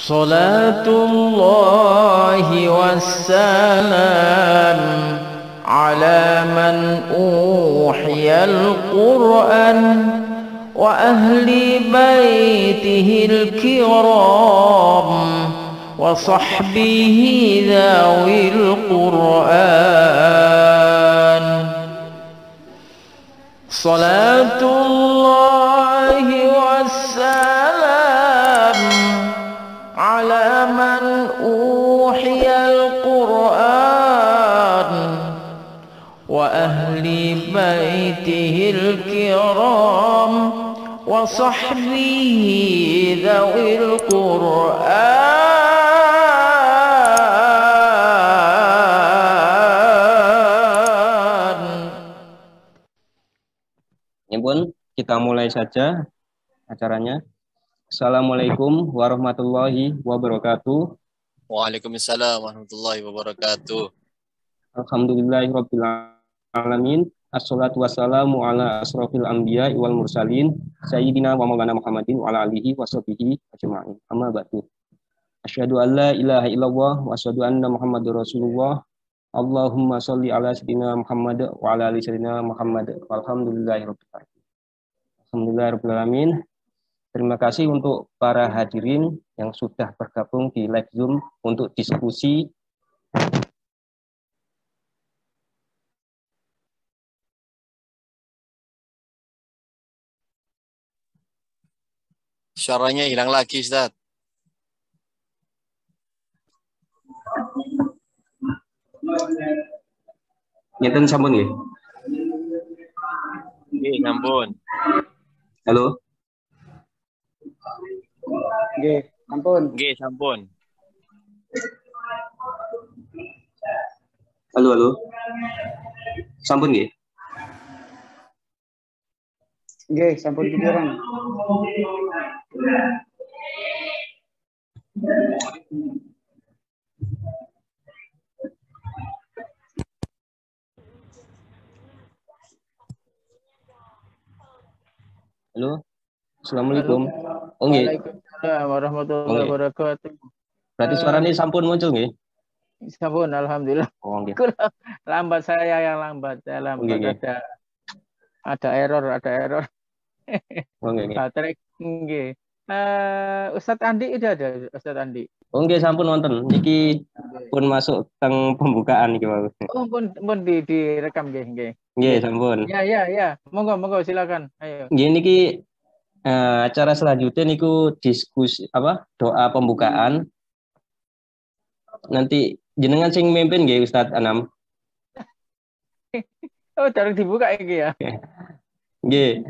صلاة الله والسلام على من أوحي القرآن وأهل بيته الكرام وصحبه ذوي القرآن. صلاة الله والسلام على من أوحي القرآن وأهل بيته الكرام وصحبه ذوي القرآن. Ya pun, kita mulai saja acaranya. Assalamualaikum warahmatullahi wabarakatuh. Waalaikumsalam warahmatullahi wabarakatuh. Alhamdulillahirabbil alamin. Assalatu wassalamu ala asrofil anbiya wal mursalin sayyidina wa maulana Muhammadin wa ala alihi washabihi ajma'in. Amma ba'du. Asyhadu an la ilaha illallah wa asyhadu anna Muhammadur Rasulullah. Allahumma sholli ala sayyidina Muhammad wa ala ali sayyidina Muhammad. Walhamdulillahirabbil alamin. Alhamdulillahirabbil alamin. Terima kasih untuk para hadirin yang sudah bergabung di live Zoom untuk diskusi. Suaranya hilang lagi, Ustaz. Ngeten sampun nggih. Nggih, sampun. Halo. Nggih, ampun. Nggih, sampun. Halo, halo. Sampun nggih. Nggih, sampun pikiran. Halo. Assalamualaikum. Oh nggih. Waalaikumsalam warahmatullahi wabarakatuh. Berarti suaranya sampun muncul nggih? Sampun, alhamdulillah. Oh nggih. Lambat saya yang lambat. Saya lambat. Nggih. Ada error. Oh nggih. Baterai nggih. Ustadz Andi udah ada, Ustadz Andi. Oh nggih sampun wonten. Niki pun masuk teng pembukaan iki wae. Oh, pun direkam nggih. Nggih, sampun. Ya. Monggo silakan. Ayo. Nggih niki acara selanjutnya niku diskusi doa pembukaan. Nanti jenengan sing mimpin nggih Ustadz Anam. Oh, jarang dibuka iki ya. Nggih.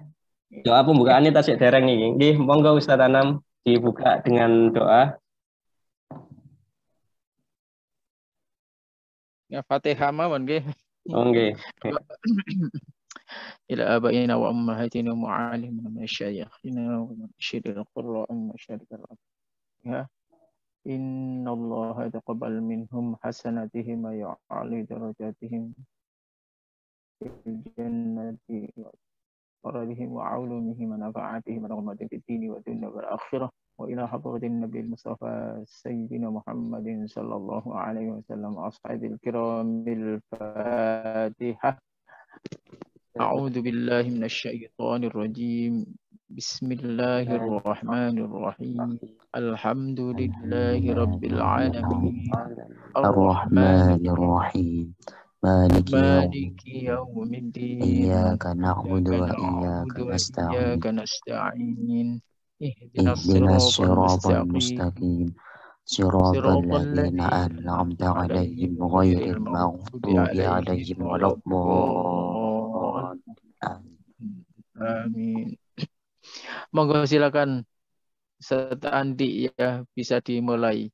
Doa pembukaannya tasik dereng nih. Nggih, monggo Ustadz Anam dibuka dengan doa. Ya, Fatihah mawon nggih. Oh nggih. Ila abaina wa ummahatina wa mu'allimina min syayikhina wa min syirril qurra'in wa syarril ya. Inna Allah taqabbal minhum hasanatihim wa ya'ali darajatihim fil jannati wa qaradihim wa 'ulumihim wa nafa'atihim wa rahmatin fid dini wa dunya wal akhirah wa ila hadratin nabiyil mustafa sayyidina Muhammadin sallallahu alaihi wasallam ashabil kiramil fatihah. A'udzu billahi minasy syaithanir rajim. Bismillahirrahmanirrahim. Alhamdulillahi rabbil alamin. Ar-Rahmanir-Rahim. Maliki yaumiddin. Iyyaka na'budu wa iyyaka nasta'in. Ihdinas siratal mustaqim. Siratal ladzina an'amta 'alaihim ghairil maghdubi 'alaihim waladdallin. Amin. Monggo silakan Ustaz Andi ya, bisa dimulai.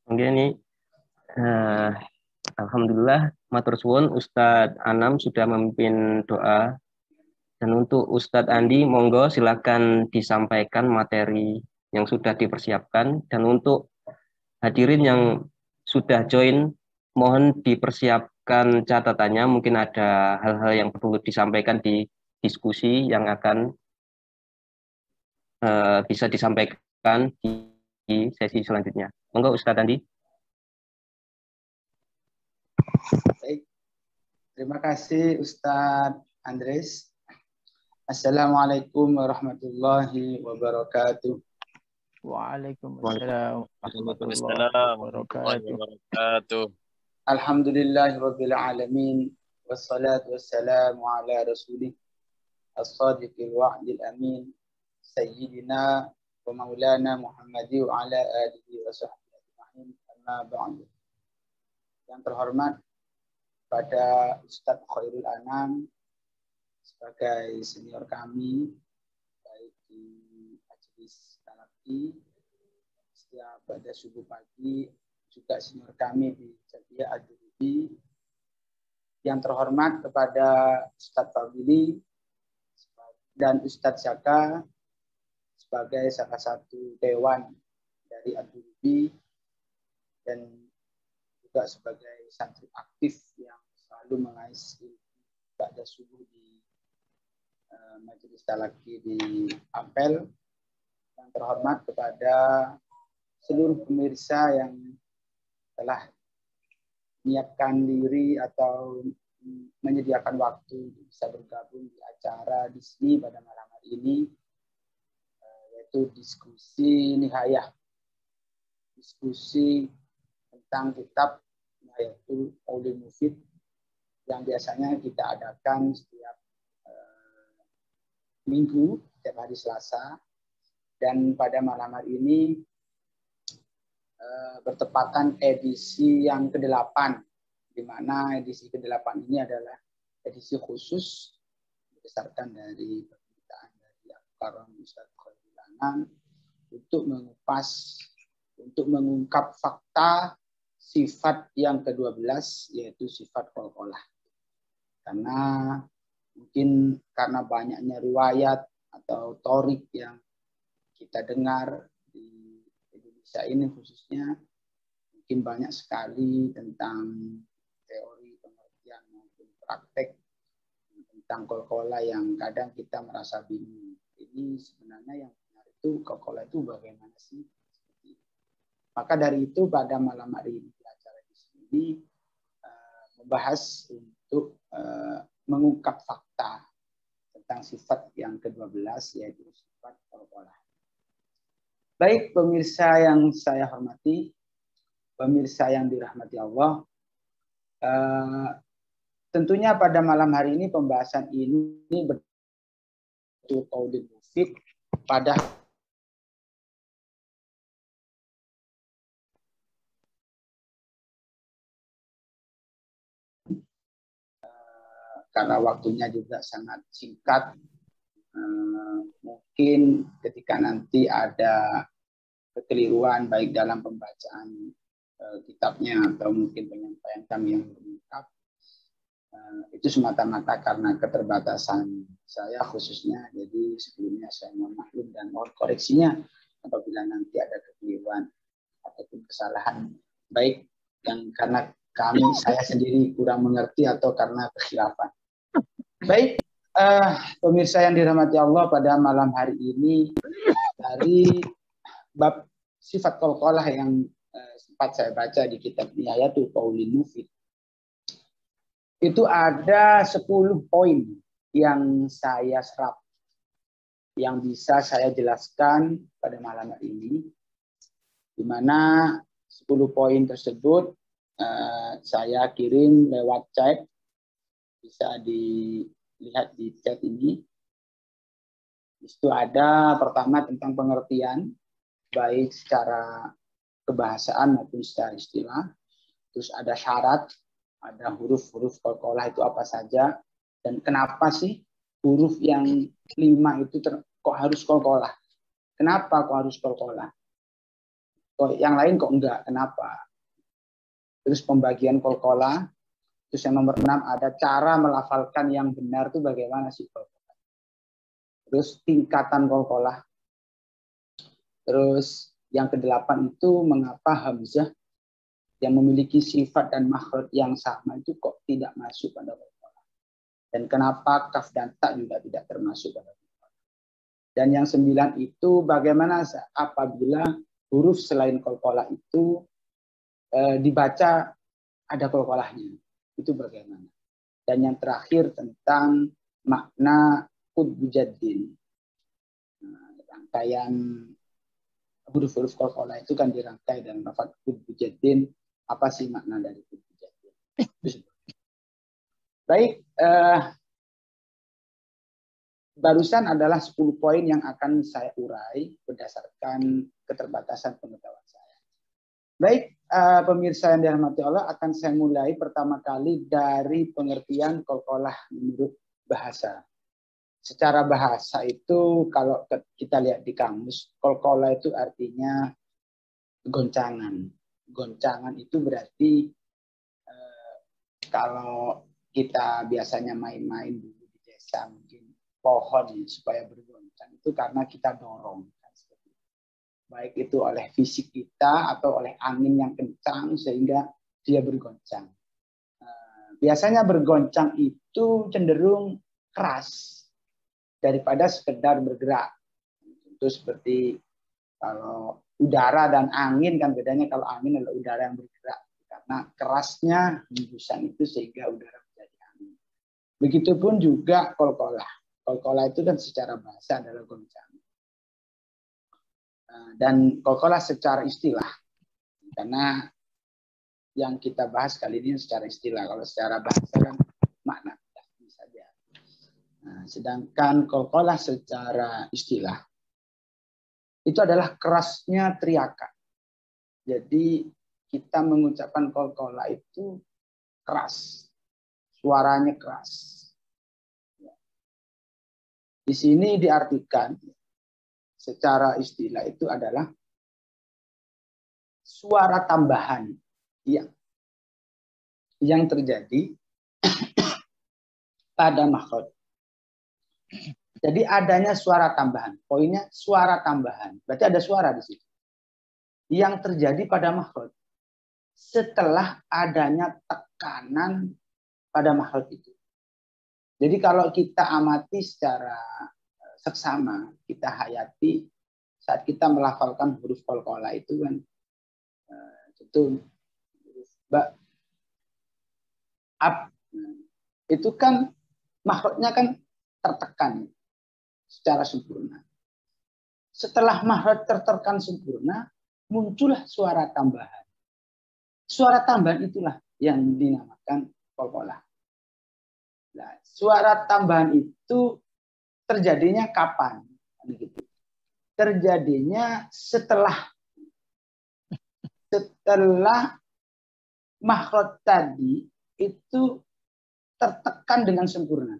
Oke nih. Alhamdulillah matur suwun Ustadz Anam sudah memimpin doa. Dan untuk Ustadz Andi monggo silakan disampaikan materi yang sudah dipersiapkan, dan untuk hadirin yang sudah join mohon dipersiapkan catatannya, mungkin ada hal-hal yang perlu disampaikan di diskusi yang akan bisa disampaikan di sesi selanjutnya. Monggo Ustadz Andi. Baik. Terima kasih Ustadz Andres. Assalamualaikum warahmatullahi wabarakatuh. Waalaikumsalam warahmatullahi Warahmatullahi wabarakatuh. Alhamdulillahirabbil alamin wassalatu wassalamu ala rasulih as-sadiqil wa'dil amin sayyidina wa maulana Muhammadi wa ala alihi wa sahbihi ajma'in. Amma ba'du. Yang terhormat pada Ustadz Khairul Anam sebagai senior kami baik di majelis talaki setiap pada subuh pagi, juga senior kami di Jabiyah Ad-Durubi, yang terhormat kepada Ustadz Fadili dan Ustadz Syaka sebagai salah satu dewan dari Ad-Durubi dan juga sebagai santri aktif yang selalu mengais pada subuh di majelis talaki di Ampel. Yang terhormat kepada seluruh pemirsa yang telah menyiapkan diri atau menyediakan waktu untuk bisa bergabung di acara di sini pada malam hari ini, yaitu diskusi nihayah, diskusi tentang kitab Nihayatul Qaulil Mufid yang biasanya kita adakan setiap minggu, setiap hari Selasa. Dan pada malam hari ini bertepatan edisi yang ke-8, di mana edisi ke-8 ini adalah edisi khusus berdasarkan dari permintaan dari Al-Karam Ustadz Khairul Anam untuk mengupas, untuk mengungkap fakta sifat yang ke-12, yaitu sifat qalqalah. Karena mungkin karena banyaknya riwayat atau torik yang kita dengar di Indonesia ini khususnya, mungkin banyak sekali tentang teori pengertian maupun praktek tentang qalqalah yang kadang kita merasa bingung. Ini sebenarnya yang benar itu qalqalah itu bagaimana sih? Maka dari itu pada malam hari ini acara di sini membahas untuk mengungkap fakta tentang sifat yang ke-12, yaitu sifat qalqalah. Baik pemirsa yang saya hormati, pemirsa yang dirahmati Allah, tentunya pada malam hari ini pembahasan ini betul qaulil mufid pada karena waktunya juga sangat singkat. Mungkin ketika nanti ada kekeliruan baik dalam pembacaan kitabnya atau mungkin penyampaian kami yang lengkap, itu semata-mata karena keterbatasan saya khususnya. Jadi sebelumnya saya mohon maklum dan mohon koreksinya apabila nanti ada kekeliruan ataupun kesalahan, baik yang karena saya sendiri kurang mengerti atau karena kekhilafan. Baik, pemirsa yang dirahmati Allah, pada malam hari ini dari bab sifat qalqalah yang sempat saya baca di kitab Nihayatul Qaulil Mufid, itu ada 10 poin yang saya serap, yang bisa saya jelaskan pada malam hari ini, di mana 10 poin tersebut saya kirim lewat chat, bisa dilihat di chat ini. Itu ada pertama tentang pengertian, baik secara kebahasaan maupun secara istilah. Terus ada syarat, ada huruf-huruf qalqalah itu apa saja, dan kenapa sih huruf yang 5 itu kok harus qalqalah? Kenapa kok harus qalqalah? Kok yang lain kok enggak? Kenapa? Terus pembagian qalqalah. Terus yang nomor 6 ada cara melafalkan yang benar itu bagaimana sih qalqalah. Terus tingkatan qalqalah. Terus yang ke-8 itu mengapa hamzah yang memiliki sifat dan makhraj yang sama itu kok tidak masuk pada qalqalah. Dan kenapa kaf dan ta juga tidak termasuk pada qalqalah. Dan yang 9 itu bagaimana apabila huruf selain qalqalah itu dibaca ada qalqalahnya. Itu bagaimana. Dan yang terakhir tentang makna qutbu jaddin. Rangkaian huruf-huruf qalqalah itu kan dirangkai dalam lafaz qutbu jaddin. Apa sih makna dari qutbu jaddin? Baik, barusan adalah 10 poin yang akan saya urai berdasarkan keterbatasan pengetahuan saya. Baik, pemirsa yang dirahmati Allah, akan saya mulai pertama kali dari pengertian qalqalah menurut bahasa. Secara bahasa itu kalau kita lihat di kamus, qalqalah itu artinya goncangan. Goncangan itu berarti kalau kita biasanya main-main dulu di desa mungkin pohon supaya bergoncang itu karena kita dorong, baik itu oleh fisik kita atau oleh angin yang kencang sehingga dia bergoncang. Biasanya bergoncang itu cenderung keras daripada sekedar bergerak. Itu seperti kalau udara dan angin kan bedanya, kalau angin adalah udara yang bergerak karena kerasnya hembusan itu sehingga udara menjadi angin. Begitupun juga qalqalah. Qalqalah itu kan secara bahasa adalah goncang. Dan qalqalah secara istilah. Karena yang kita bahas kali ini secara istilah. Kalau secara bahasa kan makna saja. Sedangkan qalqalah secara istilah itu adalah kerasnya teriakan. Jadi kita mengucapkan qalqalah itu keras. Suaranya keras. Di sini diartikan secara istilah itu adalah suara tambahan yang terjadi pada makhraj. Jadi adanya suara tambahan. Poinnya suara tambahan. Berarti ada suara di situ. Yang terjadi pada makhraj setelah adanya tekanan pada makhraj itu. Jadi kalau kita amati secara seksama, kita hayati saat kita melafalkan huruf qalqalah itu kan itu huruf ba, ab, itu kan makhrajnya kan tertekan secara sempurna. Setelah makhraj tertekan sempurna, muncullah suara tambahan. Suara tambahan itulah yang dinamakan qalqalah. Nah, suara tambahan itu terjadinya kapan? Terjadinya setelah makhraj tadi itu tertekan dengan sempurna.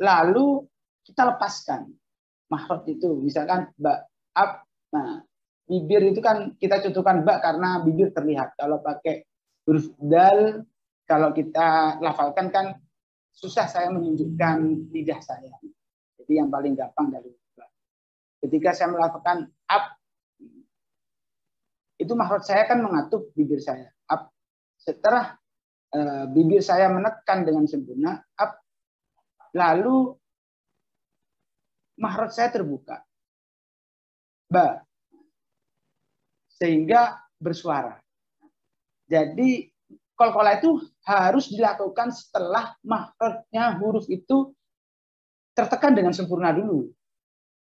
Lalu kita lepaskan makhraj itu, misalkan ba, ab, nah bibir itu kan kita contohkan ba karena bibir terlihat. Kalau pakai huruf dal, kalau kita lafalkan kan susah saya menunjukkan lidah saya. Jadi yang paling gampang dari ba. Ketika saya melafalkan ab, itu makhraj saya kan mengatup bibir saya. Ab. Setelah bibir saya menekan dengan sempurna, ab, lalu makhraj saya terbuka. Ba. Sehingga bersuara. Jadi qalqalah itu harus dilakukan setelah makhrajnya huruf itu tertekan dengan sempurna dulu.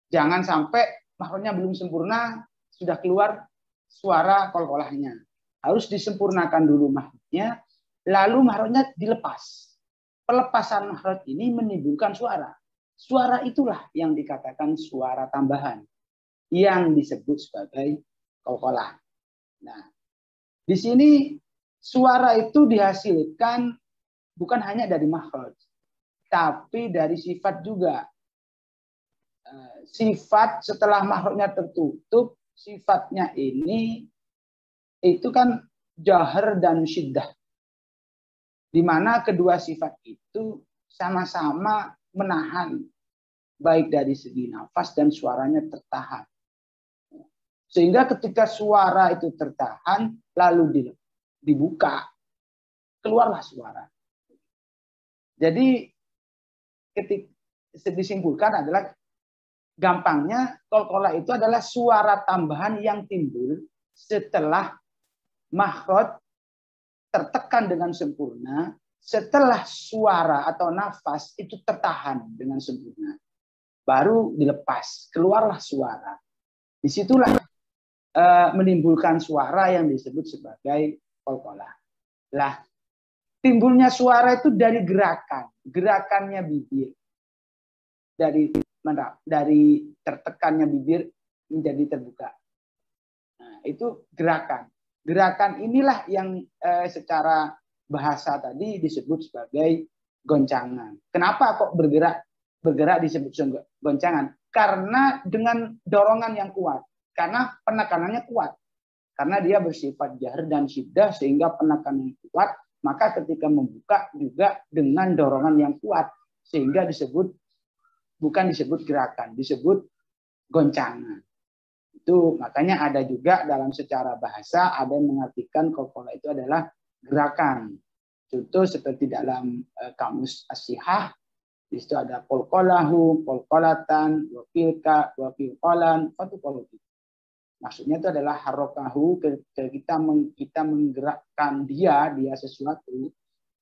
Jangan sampai makhrajnya belum sempurna sudah keluar suara qalqalahnya. Harus disempurnakan dulu makhrajnya, lalu makhrajnya dilepas. Pelepasan makhraj ini menimbulkan suara. Suara itulah yang dikatakan suara tambahan yang disebut sebagai qalqalah. Nah, di sini suara itu dihasilkan bukan hanya dari makhraj, tapi dari sifat juga. Sifat setelah makhrajnya tertutup, sifatnya ini itu kan jahar dan syiddah. Di mana kedua sifat itu sama-sama menahan baik dari segi nafas dan suaranya tertahan. Sehingga ketika suara itu tertahan lalu dibuka, keluarlah suara. Jadi disimpulkan adalah gampangnya qalqalah itu adalah suara tambahan yang timbul setelah makhraj tertekan dengan sempurna, setelah suara atau nafas itu tertahan dengan sempurna. Baru dilepas, keluarlah suara. Disitulah menimbulkan suara yang disebut sebagai qalqalah. Lah, timbulnya suara itu dari gerakannya bibir. Dari tertekannya bibir menjadi terbuka. Nah, itu gerakan. Gerakan inilah yang secara bahasa tadi disebut sebagai goncangan. Kenapa kok bergerak disebut goncangan? Karena dengan dorongan yang kuat. Karena penekanannya kuat. Karena dia bersifat jahar dan syiddah sehingga penekanannya kuat, maka ketika membuka juga dengan dorongan yang kuat sehingga bukan disebut gerakan, disebut goncangan. Itu makanya ada juga dalam secara bahasa ada yang mengartikan qalqalah itu adalah gerakan. Contoh seperti dalam kamus As-Sihah, di situ ada qalqalahu, qalqalatan, wa qalqalan, fatuqalati. Maksudnya itu adalah harokahu, kita menggerakkan dia sesuatu,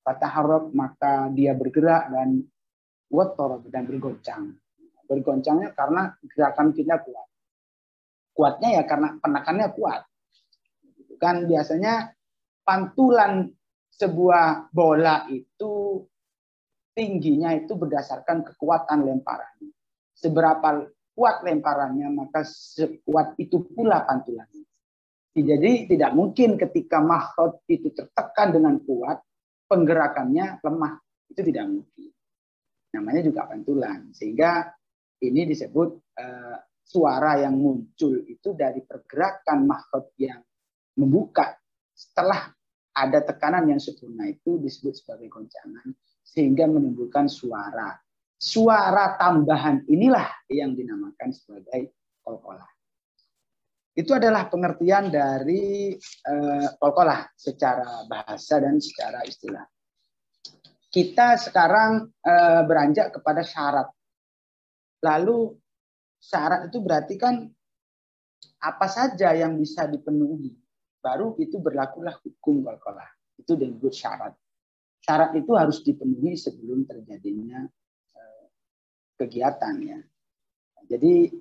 fataharok maka dia bergerak dan wattorob dan bergoncang. Bergoncangnya karena gerakan kita kuat. Kuatnya ya karena penekannya kuat. Kan biasanya pantulan sebuah bola itu tingginya itu berdasarkan kekuatan lemparannya. Seberapa kuat lemparannya, maka sekuat itu pula pantulannya. Jadi tidak mungkin ketika makhraj itu tertekan dengan kuat, penggerakannya lemah. Itu tidak mungkin. Namanya juga pantulan. Sehingga ini disebut suara yang muncul itu dari pergerakan makhraj yang membuka. Setelah ada tekanan yang sempurna itu disebut sebagai goncangan. Sehingga menimbulkan suara. Suara tambahan inilah yang dinamakan sebagai qalqalah. Itu adalah pengertian dari qalqalah secara bahasa dan secara istilah. Kita sekarang beranjak kepada syarat. Lalu syarat itu berarti kan apa saja yang bisa dipenuhi. Baru itu berlakulah hukum qalqalah. Itu disebut syarat. Syarat itu harus dipenuhi sebelum terjadinya kegiatan ya. Jadi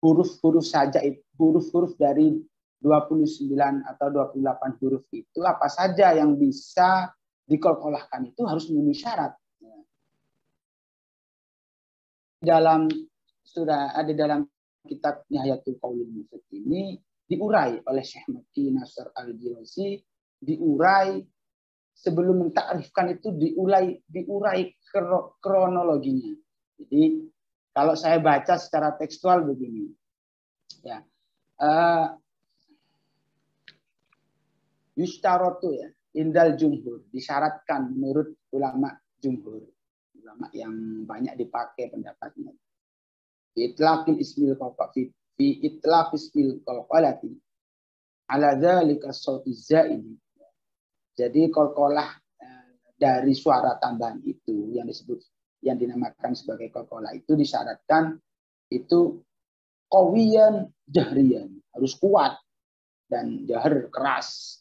huruf-huruf saja, huruf-huruf dari 29 atau 28 huruf itu apa saja yang bisa dikolkolahkan itu harus memenuhi syarat. Sudah ada dalam kitab Nihayatul Qaulil Mufid ini diurai oleh Syekh Maki Nasr Al-Jilasi, diurai sebelum mentakrifkan itu diurai kronologinya. Jadi kalau saya baca secara tekstual begini, ya, yushtarotu ya, indal jumhur disyaratkan menurut ulama jumhur, ulama yang banyak dipakai pendapatnya. Itlaqil ismil qalqalati fi itlaq ismil qalqalati ala dzalika sauti zaidi. Jadi qalqalah dari suara tambahan itu yang dinamakan sebagai qalqalah itu disyaratkan itu qawiyan jahriyan, harus kuat dan jahar keras.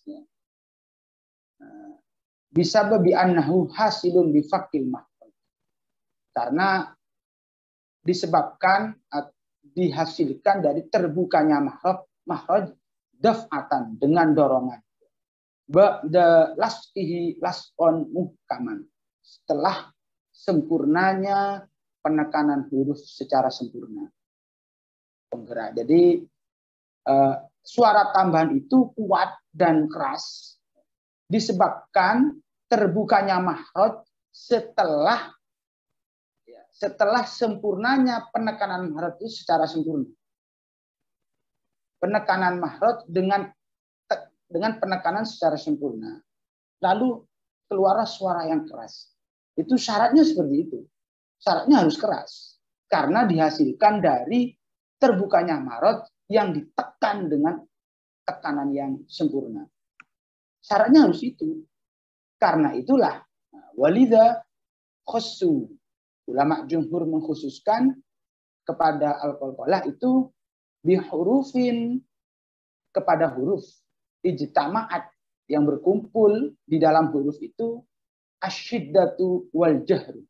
Bisa babi annahu hasilun bifakil mahfal. Karena disebabkan dihasilkan dari terbukanya makhraj daf'atan dengan dorongan. Ba'da lasqihi lasqon muhkaman. Setelah sempurnanya penekanan huruf secara sempurna. Penggerak. Jadi suara tambahan itu kuat dan keras disebabkan terbukanya makhraj setelah sempurnanya penekanan makhraj itu secara sempurna. Penekanan makhraj dengan penekanan secara sempurna. Lalu keluarlah suara yang keras. Itu syaratnya seperti itu. Syaratnya harus keras. Karena dihasilkan dari terbukanya makhraj yang ditekan dengan tekanan yang sempurna. Syaratnya harus itu. Karena itulah walidha khossu Ulama jumhur mengkhususkan kepada al-qalqalah itu bihurufin, kepada huruf ijtama'at, yang berkumpul di dalam huruf itu asyiddatu wal jahru,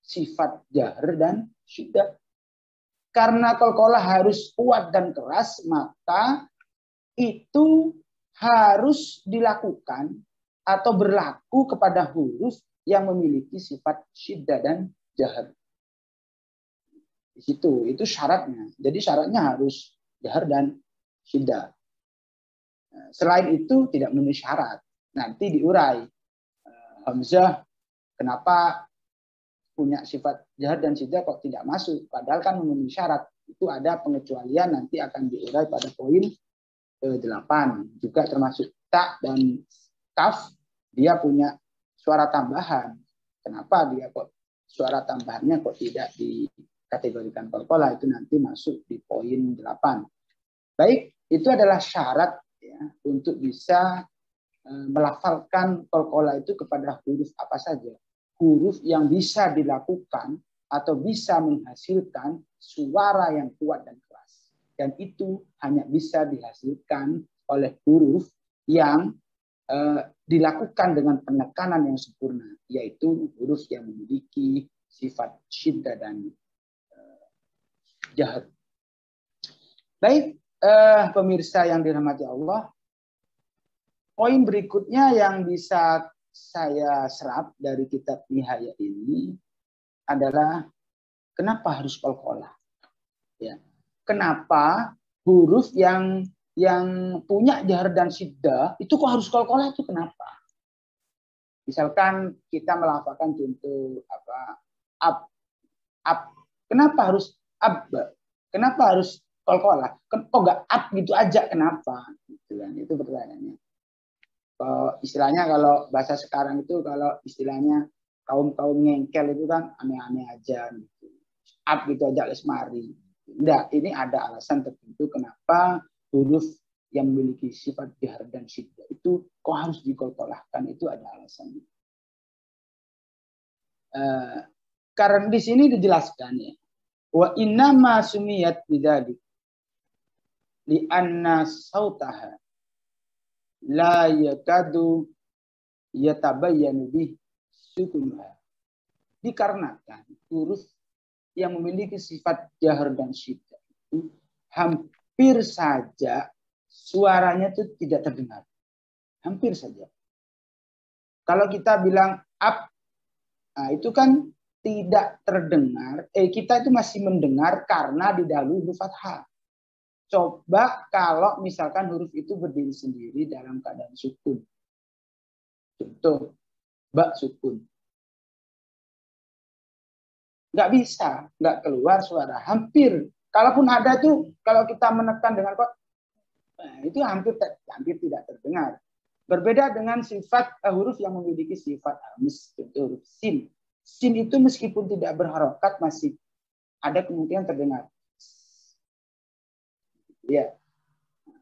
sifat jahr dan syiddah. Karena qalqalah harus kuat dan keras, maka itu harus dilakukan atau berlaku kepada huruf yang memiliki sifat syiddah dan jahr. Di situ, itu syaratnya. Jadi syaratnya harus jahr dan syiddah. Selain itu tidak memenuhi syarat. Nanti diurai. Hamzah kenapa punya sifat jahr dan syiddah kok tidak masuk? Padahal kan memenuhi syarat. Itu ada pengecualian, nanti akan diurai pada poin 8. Juga termasuk ta dan kaf, dia punya suara tambahan. Kenapa dia kok suara tambahannya kok tidak dikategorikan qalqalah? Itu nanti masuk di poin 8. Baik, itu adalah syarat ya, untuk bisa melafalkan qalqalah itu kepada huruf apa saja. Huruf yang bisa dilakukan atau bisa menghasilkan suara yang kuat dan keras. Dan itu hanya bisa dihasilkan oleh huruf yang dilakukan dengan penekanan yang sempurna, yaitu huruf yang memiliki sifat syiddah dan jahr. Baik, pemirsa yang dirahmati Allah, poin berikutnya yang bisa saya serap dari kitab Nihaya ini adalah kenapa harus qalqalah? Ya. Kenapa huruf yang punya jahr dan syiddah itu kok harus qalqalah, itu kenapa? Misalkan kita melafalkan contoh ab. Kenapa harus ab? Kenapa harus qalqalah? Kok nggak ab gitu aja, kenapa? Gitu kan. Itu pertanyaannya. Istilahnya kalau bahasa sekarang itu, kalau istilahnya kaum ngengkel itu kan aneh-aneh aja gitu. Ab gitu aja lesmari. Enggak, ini ada alasan tertentu kenapa huruf yang memiliki sifat jahr dan syiddah itu kok harus diqalqalahkan, itu ada alasannya. Karena di sini dijelaskan ya, wa inna ma sumiyat bidzalik li anna sautaha la yakadu yatabayyanu bih sukunha. Dikarenakan huruf yang memiliki sifat jahr dan syiddah itu hampir saja suaranya itu tidak terdengar. Hampir saja. Kalau kita bilang ab, nah itu kan tidak terdengar. Kita itu masih mendengar karena didahului huruf fathah. Coba kalau misalkan huruf itu berdiri sendiri dalam keadaan sukun. Contoh, ba sukun. Nggak bisa, nggak keluar suara. Hampir. Kalaupun ada tuh, kalau kita menekan dengan kok, nah, itu hampir tidak terdengar. Berbeda dengan sifat huruf yang memiliki sifat hamis, contoh huruf sin. Sin itu meskipun tidak berharokat masih ada kemungkinan terdengar. Ya,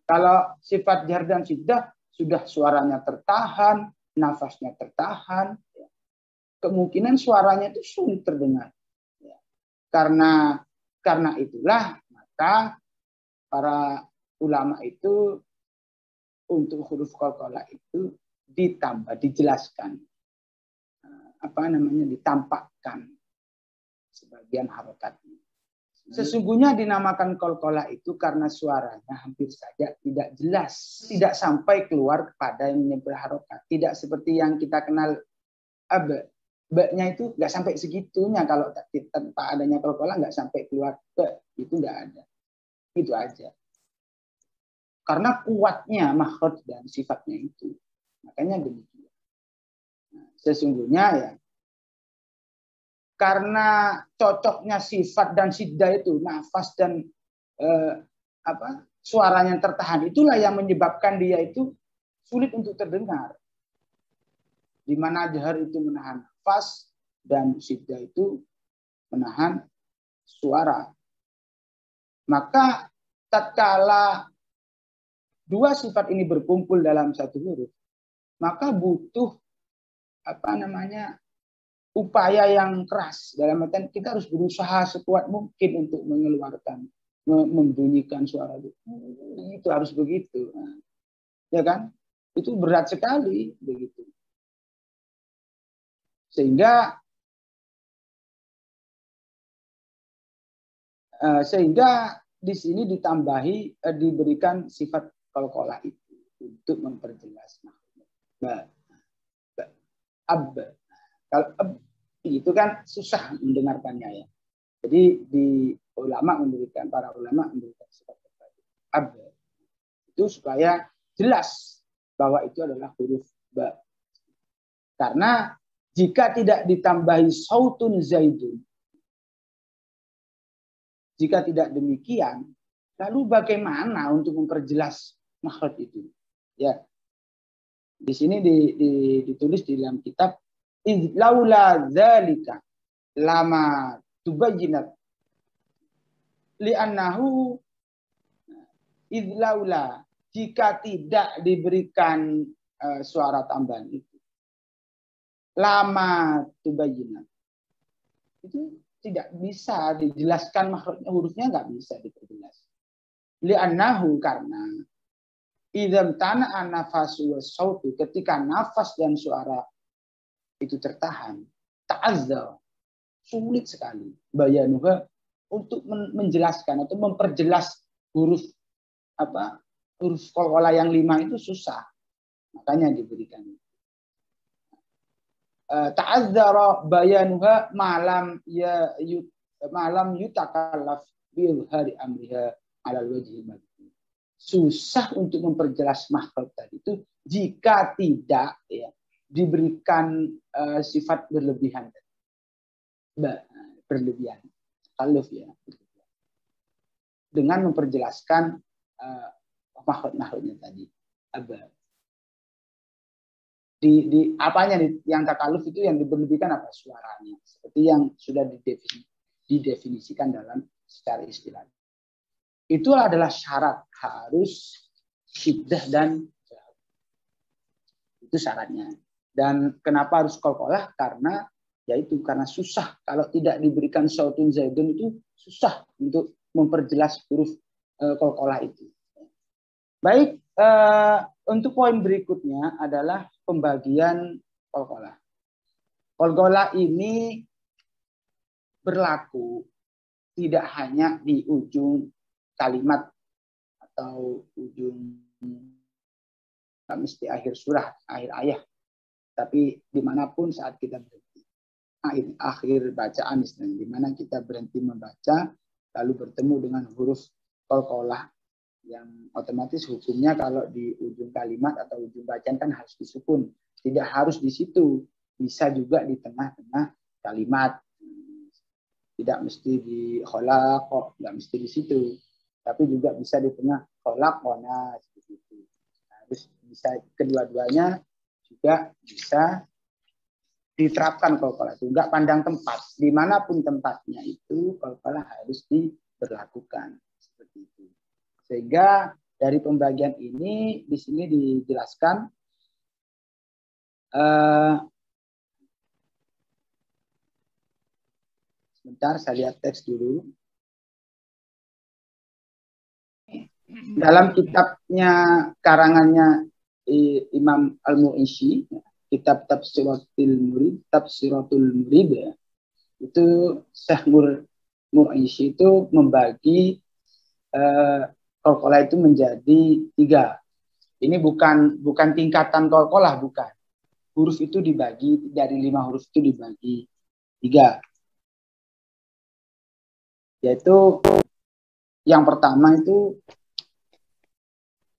kalau sifat jahr dan syiddah sudah suaranya tertahan, nafasnya tertahan, ya, kemungkinan suaranya itu sulit terdengar. Ya. Karena itulah maka para ulama itu untuk huruf qalqalah itu ditambah, dijelaskan, ditampakkan sebagian harokatnya. Sesungguhnya dinamakan qalqalah itu karena suaranya hampir saja tidak jelas, tidak sampai keluar kepada yang berharokat. Tidak seperti yang kita kenal ba-nya itu nggak sampai segitunya, kalau tanpa adanya qalqalah nggak sampai keluar ba, itu nggak ada. Itu aja. Karena kuatnya makhraj dan sifatnya itu. Makanya demikian. Nah, sesungguhnya ya, karena cocoknya sifat dan syiddah itu, nafas dan suaranya tertahan, itulah yang menyebabkan dia itu sulit untuk terdengar. Di mana jahr itu menahan nafas dan syiddah itu menahan suara. Maka tatkala dua sifat ini berkumpul dalam satu huruf, maka butuh upaya yang keras. Dalam artian kita harus berusaha sekuat mungkin untuk mengeluarkan, membunyikan suara itu. Itu harus begitu. Nah, ya kan? Itu berat sekali begitu. Sehingga di sini ditambahi diberikan sifat qalqalah itu untuk memperjelas makna. Kalau itu kan susah mendengarkannya ya. Jadi para ulama memberikan sifat itu supaya jelas bahwa itu adalah huruf ba. Karena jika tidak ditambahi sautun zaidun, jika tidak demikian, lalu bagaimana untuk memperjelas makhraj itu? Ya, di sini ditulis di dalam kitab, laula dzalika lama tubayyinat li'annahu idlaula, jika tidak diberikan suara tambahan itu, lama tubayyinat, itu tidak bisa dijelaskan makhrajnya, hurufnya nggak bisa diperjelas. Li'annahu, karena idzam tana'a nafasu was-sautu, ketika nafas dan suara itu tertahan, ta'azzar, sulit sekali bayanuha, untuk menjelaskan atau memperjelas huruf qalqalah yang 5 itu susah. Makanya diberikan ta'azzara bayanuha malam yutakallaf bil hari amriha alal wajhi madhi. Susah untuk memperjelas makhraj tadi itu jika tidak ya diberikan sifat berlebihan, takalluf ya, dengan memperjelaskan makhrajnya tadi. Di apanya yang takalluf itu, yang diberlebihkan apa? Suaranya, seperti yang sudah didefinisikan dalam secara istilah. Itu adalah syarat, harus syiddah dan jahar. Itu syaratnya. Dan kenapa harus qalqalah? Karena susah, kalau tidak diberikan sautun zaidun itu susah untuk memperjelas huruf qalqalah itu. Baik, untuk poin berikutnya adalah pembagian qalqalah. Qalqalah ini berlaku tidak hanya di ujung kalimat atau ujung mesti akhir surah, akhir ayat, tapi dimanapun saat kita berhenti, akhir bacaan misalnya, di mana kita berhenti membaca lalu bertemu dengan huruf qalqalah, yang otomatis hukumnya kalau di ujung kalimat atau ujung bacaan kan harus disukun. Tidak harus di situ, bisa juga di tengah-tengah kalimat. Tidak mesti di kholaq, tidak mesti di situ, tapi juga bisa di tengah kholaq, wana, seperti itu. Harus bisa kedua-duanya juga bisa diterapkan qalqalah itu. Enggak pandang tempat, dimanapun tempatnya itu qalqalah harus diberlakukan seperti itu. Sehingga dari pembagian ini di sini dijelaskan sebentar saya lihat teks dulu. Dalam kitabnya karangannya Imam Al-Mu'inshi, kitab Tafsiratul Murid ya, itu Syekh Mu'inshi itu membagi qalqalah itu menjadi 3. Ini bukan tingkatan qalqalah, bukan. Huruf itu dibagi, dari 5 huruf itu dibagi 3. Yaitu yang pertama itu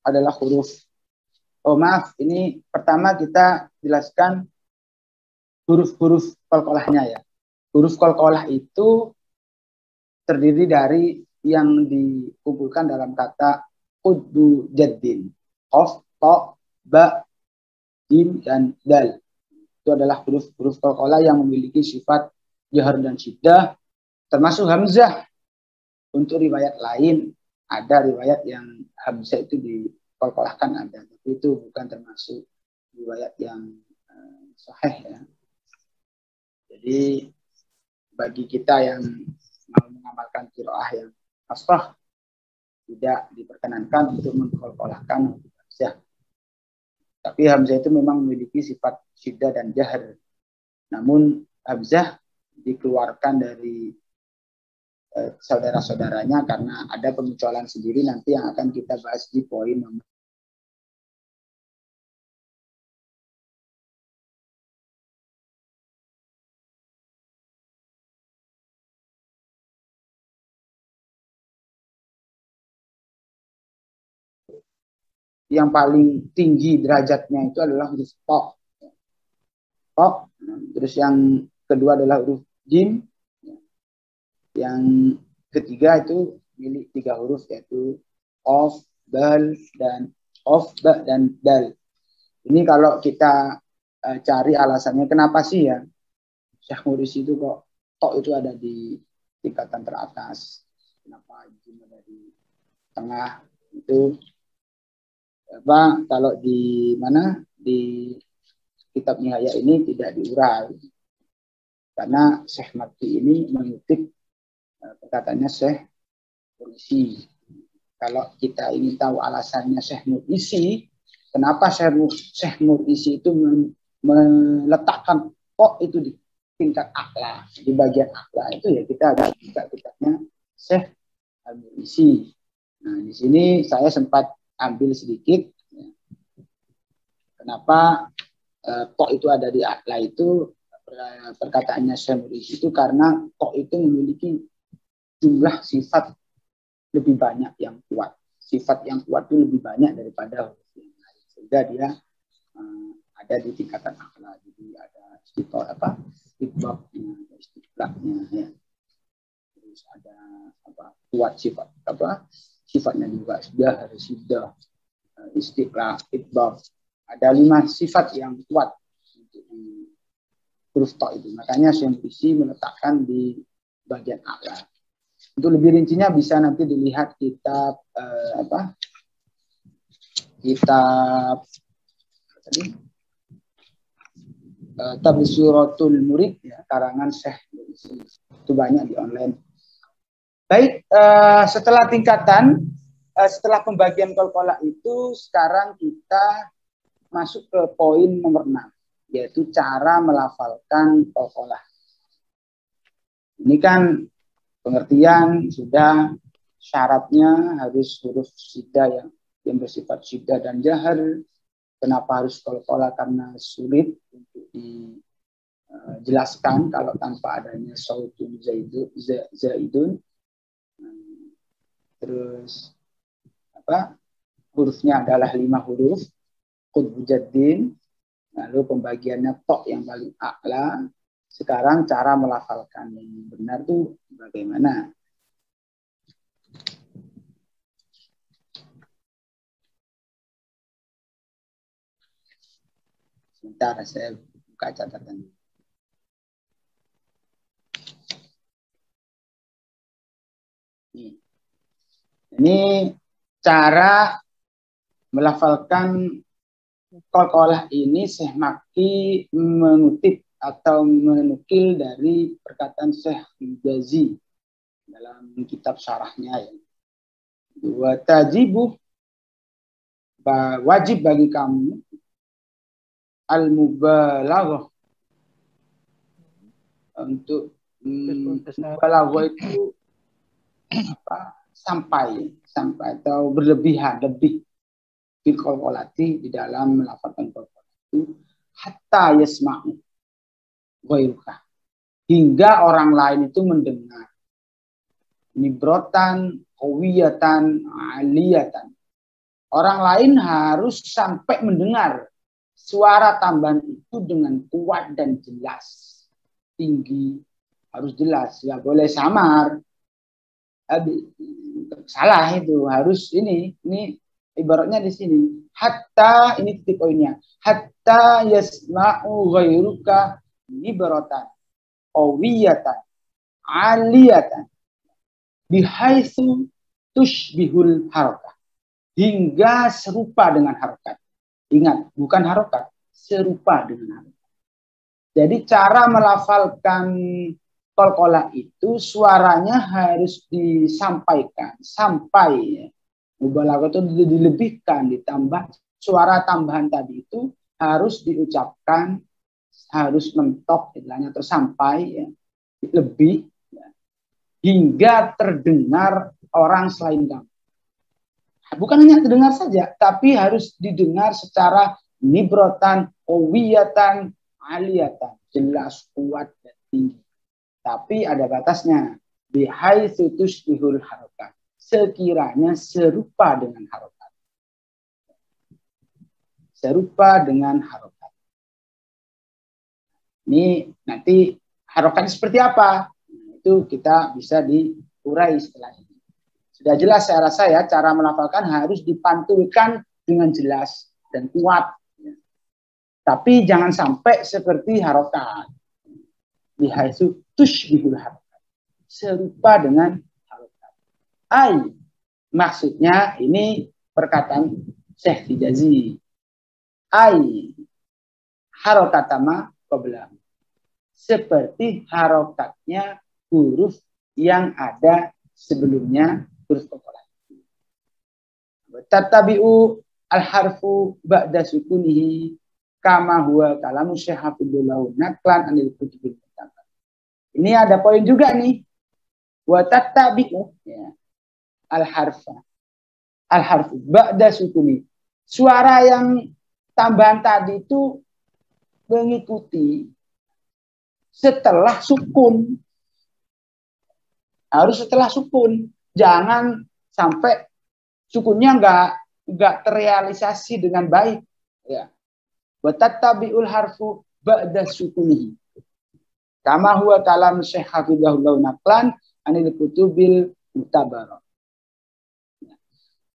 adalah huruf. Ini pertama kita jelaskan huruf-huruf qalqalahnya ya. Huruf qalqalah itu terdiri dari yang dikumpulkan dalam kata qudbu jaddin, qaf, ta, ba, jim, dan dal. Itu adalah huruf qalqalah yang memiliki sifat jahar dan syiddah, termasuk hamzah. Untuk riwayat lain ada riwayat yang hamzah itu diqalqalahkan ada, tapi itu bukan termasuk riwayat yang sahih ya. Jadi bagi kita yang mau mengamalkan qiraah yang hafsah tidak diperkenankan untuk mengkolkolahkan hamzah. Tapi hamzah itu memang memiliki sifat syiddah dan jahr. Namun hamzah dikeluarkan dari saudara-saudaranya karena ada pengecualian sendiri nanti yang akan kita bahas di poin nomor. Yang paling tinggi derajatnya itu adalah huruf to. To. Terus yang kedua adalah huruf jim. Yang ketiga itu milik 3 huruf yaitu qaf, dal, dan qaf, ba, dan dal. Ini kalau kita cari alasannya kenapa sih ya Syekh Mursi itu kok to itu ada di tingkatan teratas. Kenapa jim ada di tengah itu? Apa kalau di mana di kitab Nihaya ini tidak diurai karena Syekh Makki ini mengutip perkataannya Syekh Mursi. Kalau kita ingin tahu alasannya Syekh Mursi, kenapa Syekh Mursi itu meletakkan kok itu di tingkat akla, di bagian akla itu ya kita ada buka kitabnya Syekh Mursi. Nah di sini saya sempat ambil sedikit kenapa tok itu ada di akla itu perkataannya Syekh Mursi itu karena tok itu memiliki jumlah sifat lebih banyak yang kuat. Sifat yang kuat itu lebih banyak daripada huruf yang lain. Sehingga dia ada di tingkatan akla. Jadi ada istibabnya, istiqlahnya ya. Terus ada kuat sifat sifatnya juga sudah harus sudah istiqlah, itbab. Ada 5 sifat yang kuat untuk di huruf to itu. Makanya Syekh Mursi meletakkan di bagian akla. Untuk lebih rincinya bisa nanti dilihat kitab Tabsiratul Murid ya, karangan Syekh Mursi. Itu banyak di online. Baik, setelah tingkatan setelah pembagian qalqalah itu sekarang kita masuk ke poin nomor 6 yaitu cara melafalkan qalqalah. Ini kan pengertian sudah syaratnya harus huruf syiddah yang bersifat syiddah dan jahr. Kenapa harus qalqalah? Karena sulit untuk dijelaskan kalau tanpa adanya sautun zaidun. Terus hurufnya adalah 5 huruf qutb jaddin. Lalu pembagiannya tok yang paling a'la. Sekarang cara melafalkan yang benar tuh bagaimana? Sebentar saya buka catatan. Ini cara melafalkan qalqalah ini Syekh Makki mengutip atau menukil dari perkataan Syekh Hijazi dalam kitab syarahnya ya. Wa tajibu wajib bagi kamu al-mubalaghah untuk mubalaghah itu sampai atau berlebihan lebih fil qalqalati di dalam melafalkan qalqalah itu hatta yasma'u ghairuka hingga orang lain itu mendengar nibrotan qawiyatan aliyatan. Orang lain harus sampai mendengar suara tambahan itu dengan kuat dan jelas, tinggi, harus jelas, nggak boleh samar. Salah itu, harus ini ibaratnya di sini. Hatta, ini titik poinnya. Hatta yasma'u ghairuka nibratan qawiyatan aliyatan bihaitsu tushbihul harakah. Hingga serupa dengan harokat. Ingat, bukan harokat, serupa dengan harokat. Jadi cara melafalkan qalqalah itu suaranya harus disampaikan sampai ya. Mubalaghah itu dilebihkan, ditambah suara tambahan tadi itu harus diucapkan, harus mentok istilahnya atau sampai ya, lebih ya, hingga terdengar orang selain kamu. Bukan hanya terdengar saja, tapi harus didengar secara nibrotan, qawiyatan, aliyatan, jelas, kuat dan tinggi. Tapi ada batasnya. Bihaitsu tushbihul harokat. Sekiranya serupa dengan harokat. Serupa dengan harokat. Ini nanti harokatnya seperti apa? Itu kita bisa diurai setelah ini. Sudah jelas saya rasa ya, cara melafalkan harus dipantulkan dengan jelas dan kuat. Tapi jangan sampai seperti harokat. Bihaitsu tushbihul harokat. Serupa dengan maksudnya ini perkataan Syekh Hijazi. Harokatama qabla. Seperti harokatnya huruf yang ada sebelumnya huruf qalqalah. Tatabi'u al-harfu ba'da sukunihi kama huwa kalamu Syekh Hafidhullah naklan anil kutubil mutabak. Ini ada poin juga nih. Wa tatabi'u ya. Al-harfu ba'da sukuni. Suara yang tambahan tadi itu mengikuti setelah sukun. Harus setelah sukun. Jangan sampai sukunnya enggak terrealisasi dengan baik. Ya. Wa tatabi'ul harfu ba'da sukunihi. Kama huwa kalam Syekh Hafidhullah naklan anil kutubil mutabarak.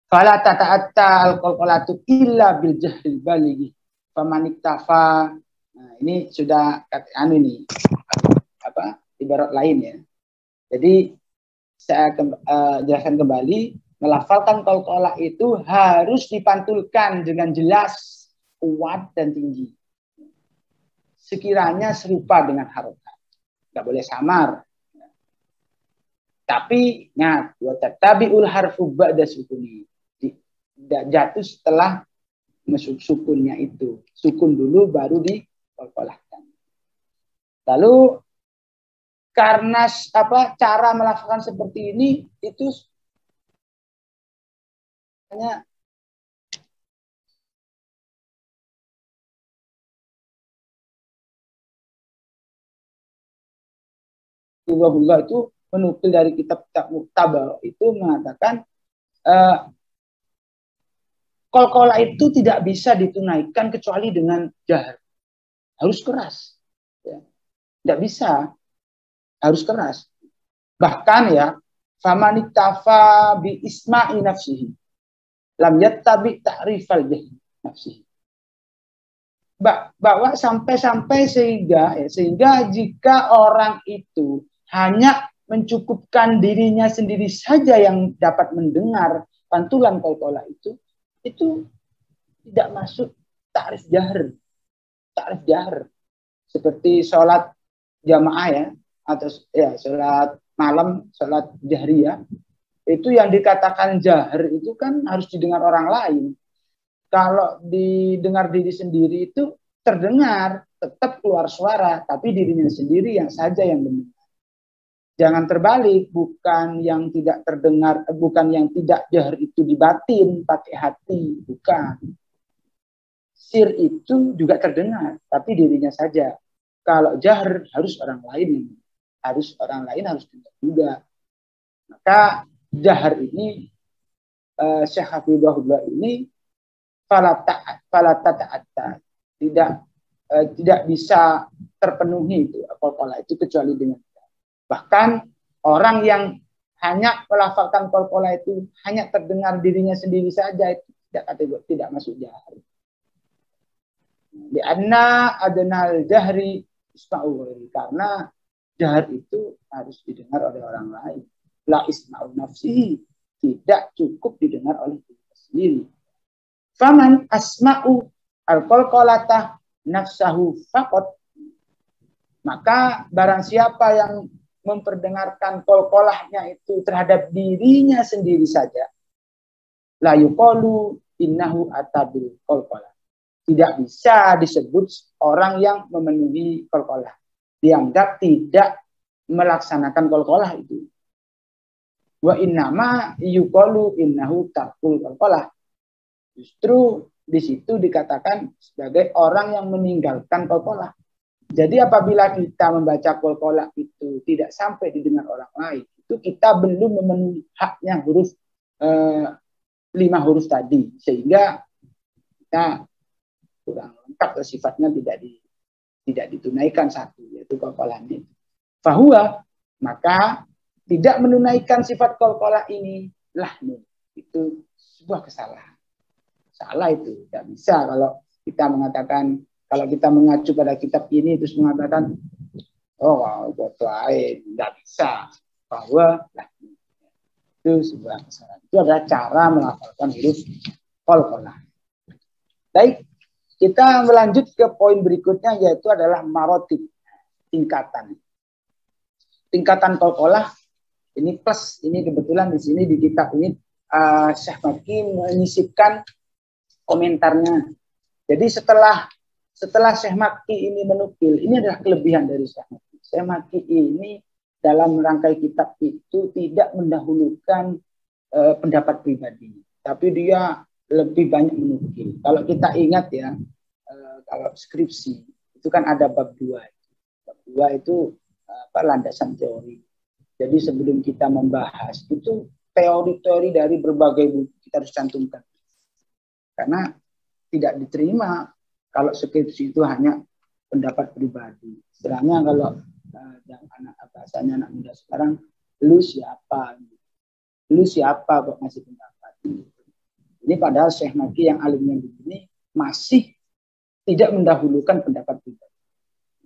Fala tata'atta al-qalqalatu illa bil jahril balighi faman iktafa. Nah, ini sudah ini ibarat lain ya. Jadi saya jelaskan kembali, melafalkan qalqalah itu harus dipantulkan dengan jelas, kuat dan tinggi. Sekiranya serupa dengan harokat. Enggak boleh samar. Tapi ingat, wa tatabi'ul harfu ba'da sukuni. Jatuh setelah masuk sukunnya itu. Sukun dulu baru diqalqalahkan. Lalu karena cara melafalkan seperti ini itu hanya Allah itu menukil dari kitab Muktabar itu mengatakan qalqalah itu tidak bisa ditunaikan kecuali dengan jahar. Harus keras. Ya. Tidak bisa. Harus keras. Bahkan ya, famanitafa bi isma'i nafsihi. Lam yattabi ta'rifal jahri nafsihi. Bahwa sampai sehingga jika orang itu hanya mencukupkan dirinya sendiri saja yang dapat mendengar pantulan qalqalah itu tidak masuk ta'rif jahr. Ta'rif jahr. Seperti sholat jamaah ya, atau ya sholat malam, sholat jahriyah. Itu yang dikatakan jahr itu kan harus didengar orang lain. Kalau didengar diri sendiri itu terdengar, tetap keluar suara, tapi dirinya sendiri yang saja yang mendengar. Jangan terbalik, bukan yang tidak terdengar, bukan yang tidak jahr itu dibatin pakai hati, bukan. Sir itu juga terdengar, tapi dirinya saja. Kalau jahr harus orang lain harus dengar juga. Maka jahr ini Syekh Hafidhullah ini fala ta'atta tidak bisa terpenuhi itu qalqalah itu kecuali dengan. Bahkan orang yang hanya melafalkan qalqalah itu hanya terdengar dirinya sendiri saja itu tidak masuk jahr. Di anna adnal jahri isma'u, karena jahr itu harus didengar oleh orang lain. La isma'u nafsihi, tidak cukup didengar oleh diri sendiri. Faman asma'u al-qalqalata nafsahu faqat. Maka barang siapa yang memperdengarkan qalqalahnya itu terhadap dirinya sendiri saja, la yuqalu innahu atabil qalqalah. Tidak bisa disebut orang yang memenuhi qalqalah. Dianggap tidak melaksanakan qalqalah itu. Wa innama yuqalu innahu tarkul qalqalah. Justru di situ dikatakan sebagai orang yang meninggalkan qalqalah. Jadi apabila kita membaca qalqalah itu tidak sampai didengar orang lain, itu kita belum memenuhi haknya huruf 5 huruf tadi, sehingga kita kurang lengkap sifatnya tidak ditunaikan satu, yaitu qalqalahnya. Fahuwa, maka tidak menunaikan sifat qalqalah ini lahnun, itu sebuah kesalahan. Salah itu, tidak bisa kalau kita mengatakan, kalau kita mengacu pada kitab ini terus mengatakan, oh, buat lain, tidak bisa. Bahwa itu sebuah kesalahan. Itu adalah cara melafalkan huruf qalqalah. Baik, kita melanjut ke poin berikutnya, yaitu adalah marotib, tingkatan. Tingkatan qalqalah ini plus, ini kebetulan di sini di kitab ini Syekh Maki menyisipkan komentarnya. Jadi setelah Syekh Maki ini menukil, ini adalah kelebihan dari Syekh Maki. Syekh Maki ini dalam rangkai kitab itu tidak mendahulukan pendapat pribadi, tapi dia lebih banyak menukil. Kalau kita ingat ya, kalau skripsi itu kan ada bab 2. Bab 2 itu landasan teori. Jadi sebelum kita membahas itu teori-teori dari berbagai buku kita harus cantumkan. Karena tidak diterima kalau skripsi itu hanya pendapat pribadi. Istilahnya kalau bahasanya anak muda sekarang, lu siapa? Lu siapa kok ngasih pendapat? Ini padahal Syekh Maki yang alimnya begini masih tidak mendahulukan pendapat pribadi.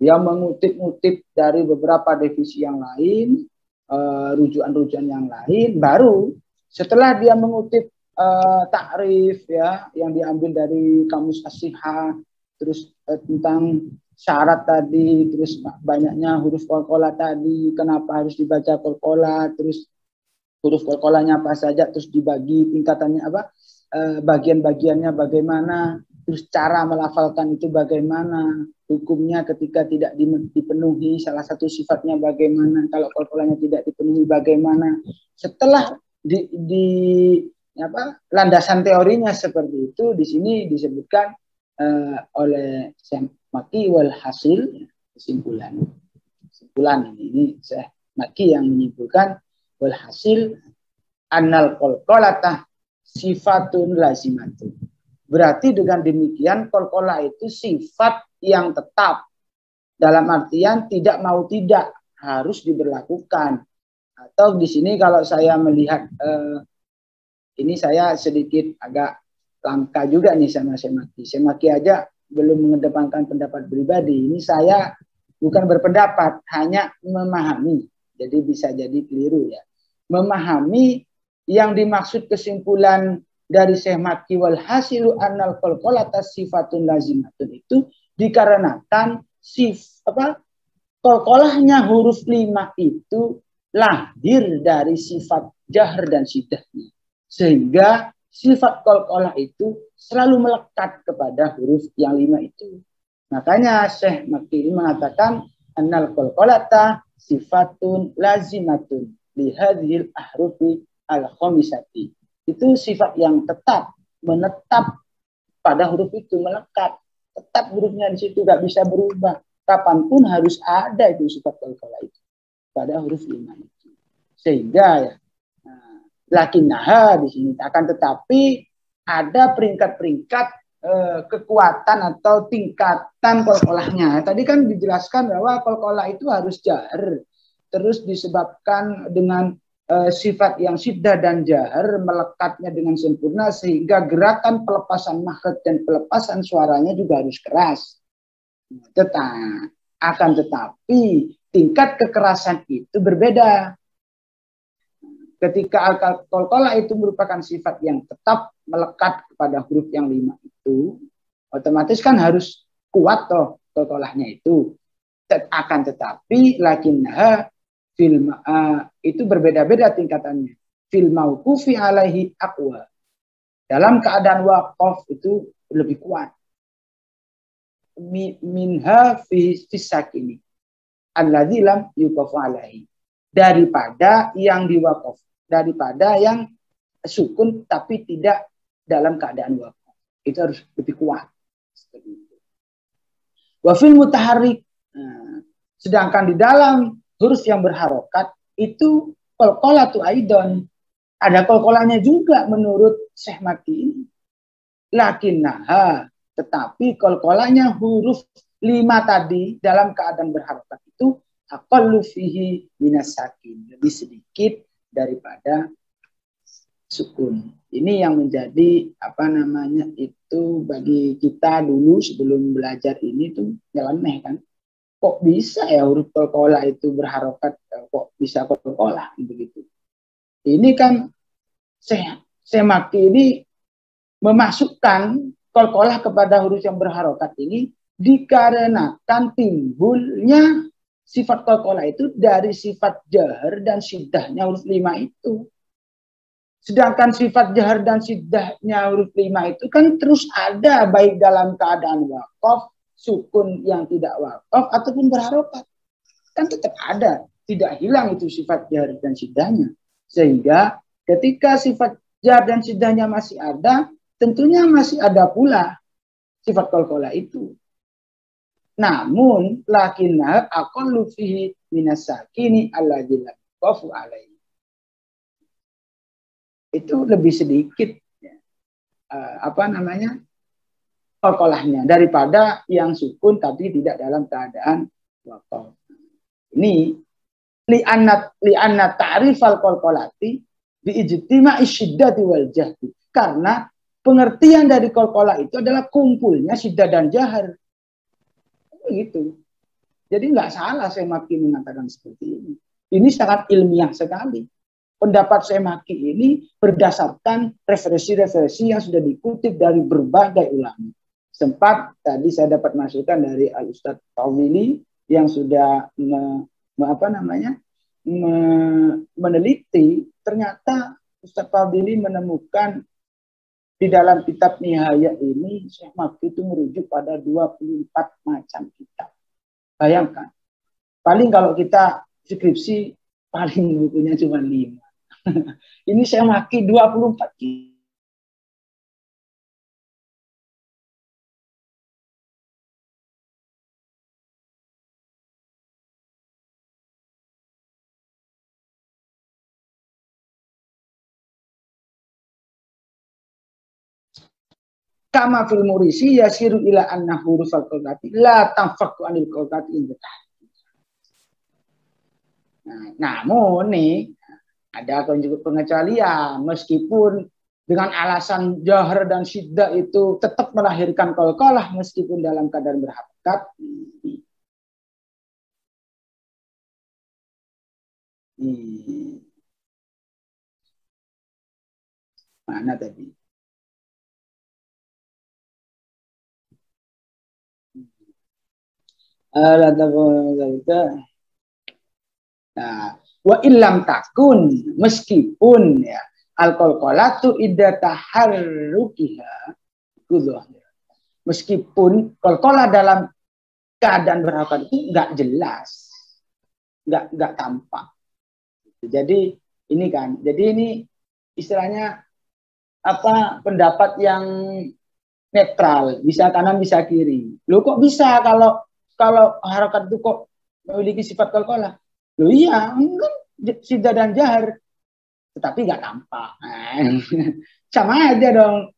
Dia mengutip-ngutip dari beberapa divisi yang lain, rujukan-rujukan yang lain, baru setelah dia mengutip takrif ya yang diambil dari Kamus As-Sihah, terus tentang syarat tadi, terus banyaknya huruf qalqalah tadi, kenapa harus dibaca qalqalah, terus huruf qalqalahnya apa saja, terus dibagi tingkatannya apa, bagian-bagiannya bagaimana, terus cara melafalkan itu bagaimana, hukumnya ketika tidak dipenuhi salah satu sifatnya bagaimana, kalau qalqalahnya tidak dipenuhi bagaimana. Setelah landasan teorinya seperti itu, di sini disebutkan oleh Syekh Maki wal hasil, kesimpulan ini Syekh Maki yang menyimpulkan wal hasil annal qalqalah sifatun lazimatun. Berarti dengan demikian qalqalah itu sifat yang tetap, dalam artian tidak mau tidak harus diberlakukan. Atau di sini kalau saya melihat ini saya sedikit agak langka juga nih sama Syekh Maki. Syekh Maki aja belum mengedepankan pendapat pribadi. Ini saya bukan berpendapat, hanya memahami. Jadi bisa jadi keliru ya. Memahami yang dimaksud kesimpulan dari Syekh Maki wal hasilu annal qalqalah sifatun lazimatun itu dikarenakan qalqalahnya huruf 5 itu lahir dari sifat jahr dan siddahnya. Sehingga sifat qalqalah itu selalu melekat kepada huruf yang 5 itu. Makanya Syekh Maki mengatakan annal qalqalata sifatun lazimatun li hadhil ahrufi al-khamisati. Itu sifat yang tetap, menetap pada huruf itu, melekat. Tetap hurufnya di situ, gak bisa berubah. Kapanpun harus ada itu sifat qalqalah itu pada huruf 5 itu. Sehingga ya lakinnaha di sini akan tetapi ada peringkat-peringkat kekuatan atau tingkatan qalqalahnya. Tadi kan dijelaskan bahwa qalqalah itu harus jahr, terus disebabkan dengan sifat yang siddah dan jahr melekatnya dengan sempurna sehingga gerakan pelepasan makhraj dan pelepasan suaranya juga harus keras. Akan tetapi tingkat kekerasan itu berbeda. Ketika qalqalah itu merupakan sifat yang tetap melekat kepada huruf yang 5 itu, otomatis kan harus kuat toh qalqalahnya itu. Akan tetapi lakinnaha itu berbeda-beda tingkatannya. Fil mauqufi alaihi aqwa. Dalam keadaan wakaf itu lebih kuat. Minha fi sakini alladzi lam yuqaf alaihi. Daripada yang diwakaf, daripada yang sukun tapi tidak dalam keadaan wakaf. Itu harus lebih kuat. Seperti itu. Wa fil mutaharrik. Sedangkan di dalam huruf yang berharokat itu qalqalatu aidon. Ada qalqalanya juga menurut Syekh Maki ini. Lakinnaha, tetapi qalqalanya huruf 5 tadi dalam keadaan berharokat itu aqallu fihi minas sakin, lebih sedikit daripada sukun. Ini yang menjadi itu bagi kita dulu sebelum belajar ini tuh nyeleneh kan. Kok bisa ya huruf qalqalah itu berharokat, kok bisa qalqalah begitu. Ini kan Syekh Maki ini memasukkan qalqalah kepada huruf yang berharokat ini dikarenakan timbulnya sifat qalqalah itu dari sifat jahar dan siddahnya huruf 5 itu. Sedangkan sifat jahar dan siddahnya huruf 5 itu kan terus ada baik dalam keadaan waqaf, sukun yang tidak waqaf ataupun berharokat. Kan tetap ada, tidak hilang itu sifat jahar dan siddahnya. Sehingga ketika sifat jar dan siddahnya masih ada, tentunya masih ada pula sifat qalqalah itu. Namun lakinna aqallu fihi minas sakini alladzi lam yuqaf alaihi. Itu lebih sedikit ya, qalqalahnya daripada yang sukun tapi tidak dalam keadaan waqaf. Ini li'anna ta'rifal qalqalati biijtima'i syiddati wal jahdi. Karena pengertian dari qalqalah itu adalah kumpulnya syiddah dan jahar. Begitu. Jadi nggak salah Syekh Maki mengatakan seperti ini. Ini sangat ilmiah sekali. Pendapat Syekh Maki ini berdasarkan referensi-referensi yang sudah dikutip dari berbagai ulama. Sempat tadi saya dapat masukan dari Al-Ustadz Tawili yang sudah meneliti, ternyata Ustadz Fadili menemukan di dalam kitab Nihaya ini Syekh Maki itu merujuk pada 24 macam kitab. Bayangkan, paling kalau kita skripsi paling bukunya cuma 5. Ini Syekh Maki 24 kitab. Kama fil murisi yasiru ila anna hurufal qalqati la tanfaku anil qalqati indetah. Namun nih ada pengecualian meskipun dengan alasan jahar dan syiddah itu tetap melahirkan qalqalah meskipun dalam keadaan berharokat. Mana tadi? Nah, wa illam takun, meskipun ya al-qalqalatu idza taharrukiha meskipun qalqalah dalam keadaan berharokat itu enggak jelas, enggak tampak. Jadi ini kan, jadi ini istilahnya pendapat yang netral, bisa kanan bisa kiri. Loh kok bisa kalau harokat itu kok memiliki sifat qalqalah? Loh iya, kan syiddah dan jahar, tetapi nggak tampak. Sama aja dong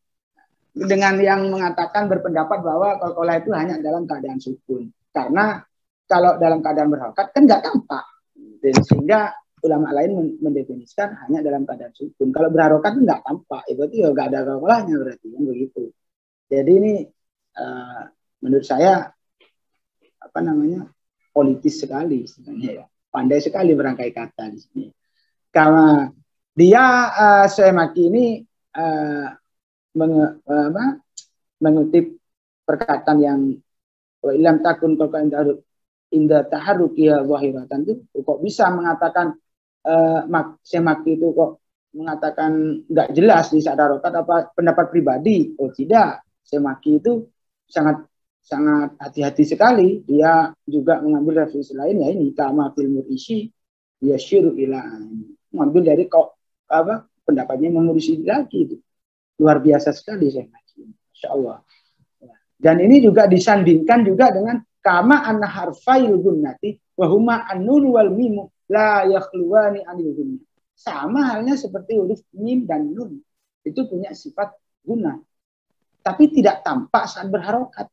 dengan yang mengatakan berpendapat bahwa qalqalah itu hanya dalam keadaan sukun. Karena kalau dalam keadaan berharokat kan nggak tampak. Sehingga ulama lain mendefinisikan hanya dalam keadaan sukun. Kalau berharokat itu nggak tampak, berarti ya nggak ada qalqalahnya berarti kan begitu. Jadi ini menurut saya politis sekali sebenarnya ya. Pandai sekali berangkai kata di sini. Karena dia Syekh Maki ini mengutip perkataan yang ilam takun qalqalah inda taharrukiha zahiratan itu kok bisa mengatakan Syekh Makki itu kok mengatakan nggak jelas di saat harokat apa pendapat pribadi? Oh tidak, Syekh Makki itu sangat hati-hati sekali. Dia juga mengambil referensi lain, ya ini kama fil murisi dia syiru ila, mengambil dari kok apa pendapatnya mengurisi lagi itu. Luar biasa sekali Syekh Makki, Masya Allah. Dan ini juga disandingkan juga dengan kama anna harfail gunnati wa huma an-nun wal mim la yakhluwani anil gunnah. Sama halnya seperti huruf mim dan nun. Itu punya sifat guna. Tapi tidak tampak saat berharokat.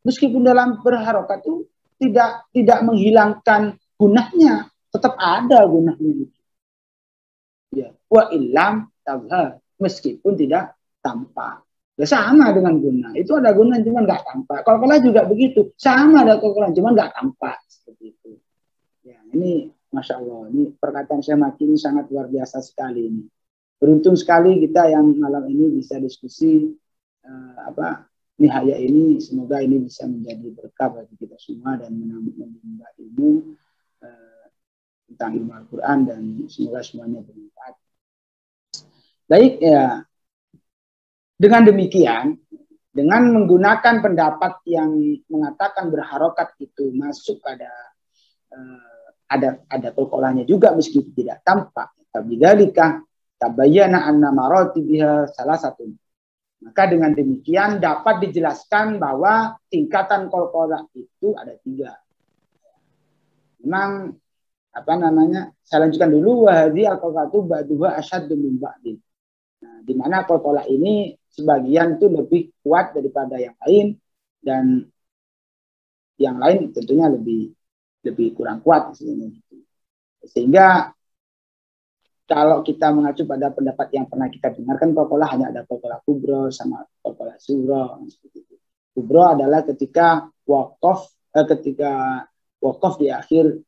Meskipun dalam berharokat itu tidak menghilangkan gunahnya, tetap ada gunahnya. Ya, wa illam tabhar, meskipun tidak tampak. Ya, sama dengan guna. Itu ada guna cuma nggak tampak. Qalqalah juga begitu. Sama ada qalqalah cuma nggak tampak. Seperti itu. Ya, ini Masya Allah. Ini perkataan Syekh Makki ini sangat luar biasa sekali ini. Beruntung sekali kita yang malam ini bisa diskusi nihaya ini. Semoga ini bisa menjadi berkah bagi kita semua dan menambah ilmu tentang ilmu Al-Quran dan semoga semuanya bermanfaat. Baik ya. Dengan demikian, dengan menggunakan pendapat yang mengatakan berharokat itu masuk pada ada qalqalahnya juga meskipun tidak tampak. Tabidzalika tabayyana anna maratibiha salah satu. Maka dengan demikian dapat dijelaskan bahwa tingkatan qalqalah itu ada 3. Memang saya lanjutkan dulu wahdi al-qalqatu ba'duha asyaddu min ba'din. Nah, di mana qalqalah ini sebagian itu lebih kuat daripada yang lain dan yang lain tentunya lebih kurang kuat sehingga kalau kita mengacu pada pendapat yang pernah kita dengarkan qalqalah hanya ada qalqalah kubro sama qalqalah sugro. Kubro adalah ketika waqaf di akhir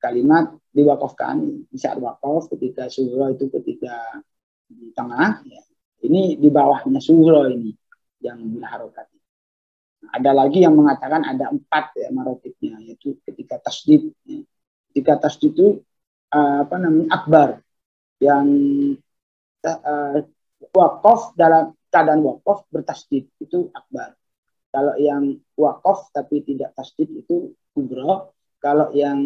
kalimat diwakafkan, bisa waqaf, ketika sugro itu ketika di tengah, ya. Ini di bawahnya sugro ini yang berharokat. Ada lagi yang mengatakan ada 4 ya marotibnya, yaitu ketika tasdid. Ya. Ketika tasdid itu akbar, yang wakaf dalam keadaan wakaf bertasdid itu akbar. Kalau yang wakaf tapi tidak tasdid itu kubro. Kalau yang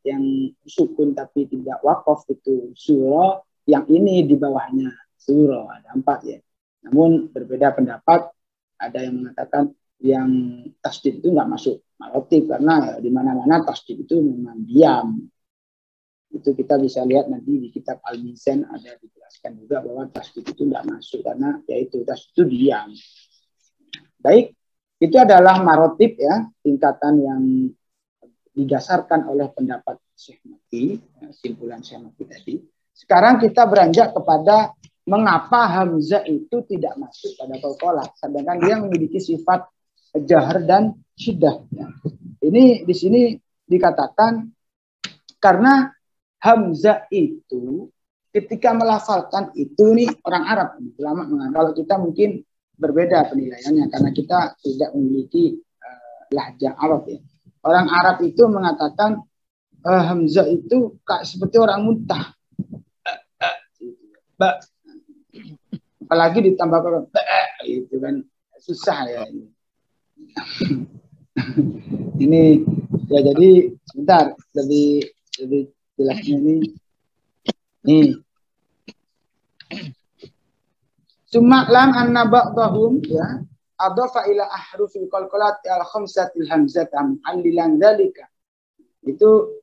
yang sukun tapi tidak wakaf itu suro. Yang ini di bawahnya suro, ada 4 ya. Namun berbeda pendapat. Ada yang mengatakan yang tasdid itu nggak masuk marotib karena di mana-mana tasdid itu memang diam. Itu kita bisa lihat nanti di kitab Al-Mizan ada dijelaskan juga bahwa tasdid itu nggak masuk karena yaitu tasdid itu diam. Baik, itu adalah marotib ya, tingkatan yang didasarkan oleh pendapat Syekh Makki, simpulan Syekh Makki tadi. Sekarang kita beranjak kepada mengapa hamzah itu tidak masuk pada qalqalah, sedangkan dia memiliki sifat jahar dan syiddah. Ya. Ini di sini dikatakan karena hamzah itu ketika melafalkan itu nih orang Arab, ulama mengatakan, kalau kita mungkin berbeda penilaiannya karena kita tidak memiliki lahjah Arab ya. Orang Arab itu mengatakan hamzah itu seperti orang muntah. Apalagi ditambah itu kan susah ya ini. Ini ya, jadi sebentar lebih jelasnya nih. Cuma lam anna ba'dahum ya adhafa ila ahrufil qalqalati al khamsatil hamzat alilan dzalika. Itu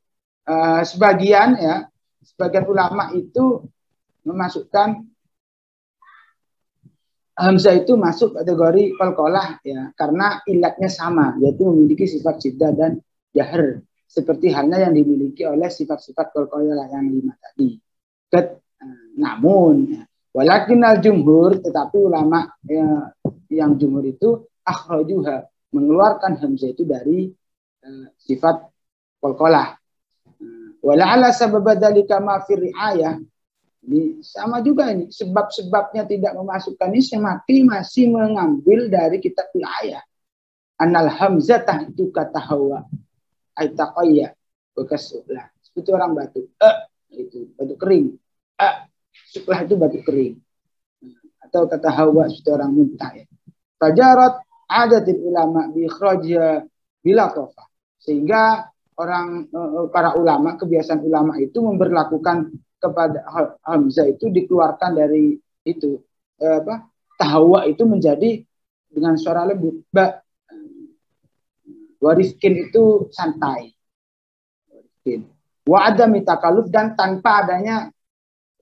sebagian ulama itu memasukkan hamzah itu masuk kategori qalqalah ya karena ilatnya sama, yaitu memiliki sifat syiddah dan jahar seperti halnya yang dimiliki oleh sifat-sifat qalqalah yang 5 tadi. Namun walakinal jumhur, tetapi ulama yang jumhur itu akhrajuha, mengeluarkan hamzah itu dari sifat qalqalah. Wala'ala sababa dzalika ma fi ri'ayah. Ini sama juga ini sebab-sebabnya tidak memasukkan ini. Syekh Makki masih mengambil dari kitab ri'ayah. Anal hamzatah itu kata hawa aitaqayya bekas lah. Seperti orang batuk. Itu batuk kering. Setelah itu batuk kering. Atau kata hawa seperti orang muntah ya. Fajarat adatil ulama bi ikhrajha bila tofa. Sehingga para ulama, kebiasaan ulama itu memberlakukan kepada hamzah itu dikeluarkan dari itu tahwa itu menjadi dengan suara lembut. Wariskin itu santai. Wa adami takaluf dan tanpa adanya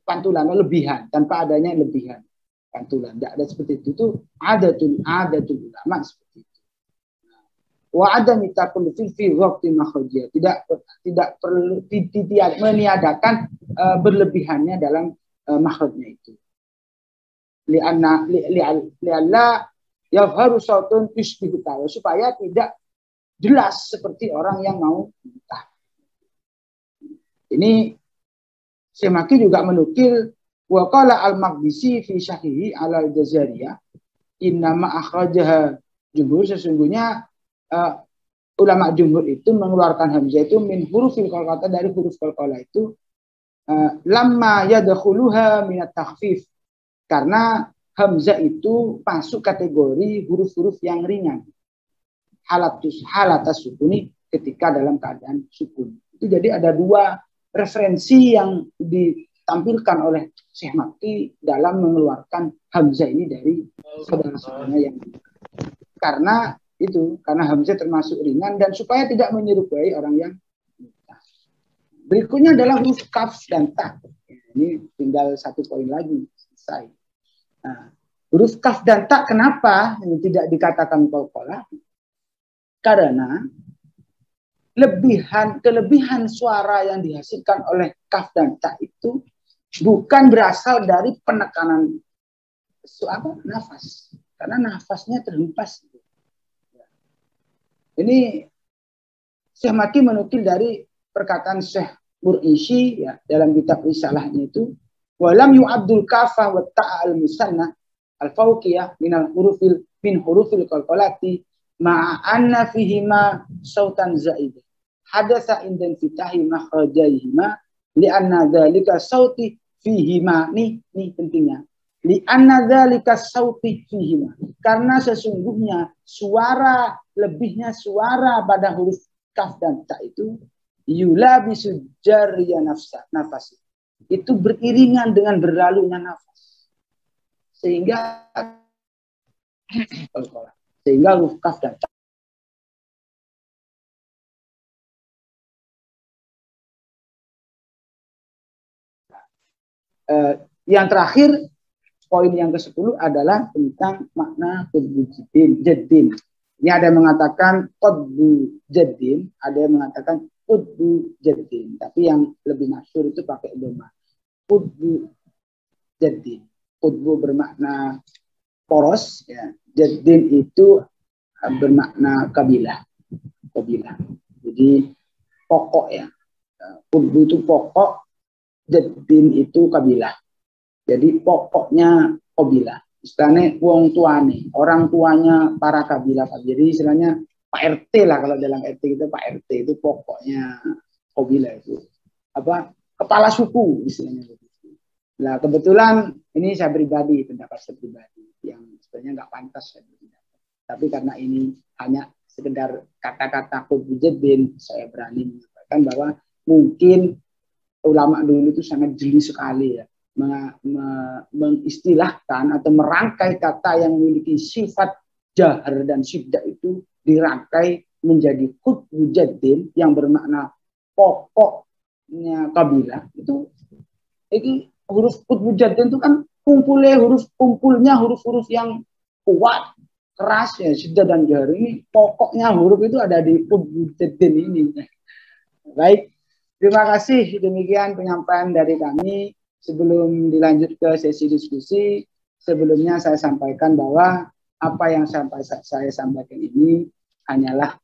pantulan lebihan, tanpa adanya lebihan pantulan. Tidak ada seperti itu adatul ulama seperti itu. Wa adami takaluf fi waqti makhrajiyah. Tidak perlu meniadakan berlebihannya dalam makhrajnya itu. Li'alla yafharu sautun yushbihu tawa, supaya tidak jelas seperti orang yang mau muntah. Ini Semaki juga menukil wa qala al-Maqdisi fi syahihi ala al-Jazariyah inna ma akhrajaha jumhur, sesungguhnya ulama jumhur itu mengeluarkan hamzah itu min hurufil qalqalah, dari huruf qalqalah itu lamma yadkhuluha min at-takhfif, karena hamzah itu masuk kategori huruf-huruf yang ringan. Halatas sukuni, ketika dalam keadaan sukun. Itu jadi ada dua referensi yang ditampilkan oleh Syekh Makki dalam mengeluarkan hamzah ini dari saudara-saudaranya yang karena hamzah termasuk ringan dan supaya tidak menyerupai orang yang muntah. Berikutnya adalah huruf kaf dan ta. Ini tinggal satu poin lagi selesai. Nah, huruf kaf dan ta kenapa ini tidak dikatakan qalqalah? Karena kelebihan suara yang dihasilkan oleh kaf dan ta itu bukan berasal dari penekanan nafas, karena nafasnya terhempas. Ini Syekh Makki menukil dari perkataan Syekh Mur'isi ya, dalam kitab risalahnya itu, walam yu'abdul kafa wa ta'a al-musanna al-fawqiyah min hurufil qalqalati ma'anna fihima sautan zaidah hadatsa indan fitahi makhrajaihima li'anna dzalika sauti fihima. Nih pentingnya, li'anna dzalika sauti fihima, karena sesungguhnya lebihnya suara pada huruf kaf dan ta itu yulabisu jarriya nafas, itu beriringan dengan berlalunya nafas, sehingga huruf kaf dan ta yang terakhir, poin yang ke-10 adalah tentang makna qutbu jaddin. Ini ada yang mengatakan qutbu jaddin, ada yang mengatakan qutbu jaddin, tapi yang lebih masyhur itu pakai dhamma. Qutbu jaddin. Qutbu bermakna poros ya. Jaddin itu bermakna kabilah. Jadi pokok ya. Qutbu itu pokok, jaddin itu kabilah. Jadi pokoknya kabilah. Istilahnya wong tuane, orang tuanya para kabilah. Jadi istilahnya Pak RT lah, kalau dalam RT itu Pak RT itu pokoknya kabilah itu. Kepala suku istilahnya begitu. Nah, kebetulan ini saya pribadi, pendapat saya pribadi yang sebenarnya nggak pantas saya berpendapat. Tapi karena ini hanya sekedar kata-kata qutbu jaddin, saya berani mengatakan bahwa mungkin ulama dulu itu sangat jeli sekali ya mengistilahkan atau merangkai kata yang memiliki sifat jahar dan syiddah itu dirangkai menjadi qutbu jaddin yang bermakna pokoknya kabilah. Itu huruf qutbu jaddin itu kan kumpulnya huruf-huruf yang kuat, keras ya, syiddah dan jahar. Ini pokoknya huruf itu ada di qutbu jaddin ini. Baik. Terima kasih, demikian penyampaian dari kami. Sebelum dilanjut ke sesi diskusi, sebelumnya saya sampaikan bahwa apa yang saya sampaikan ini hanyalah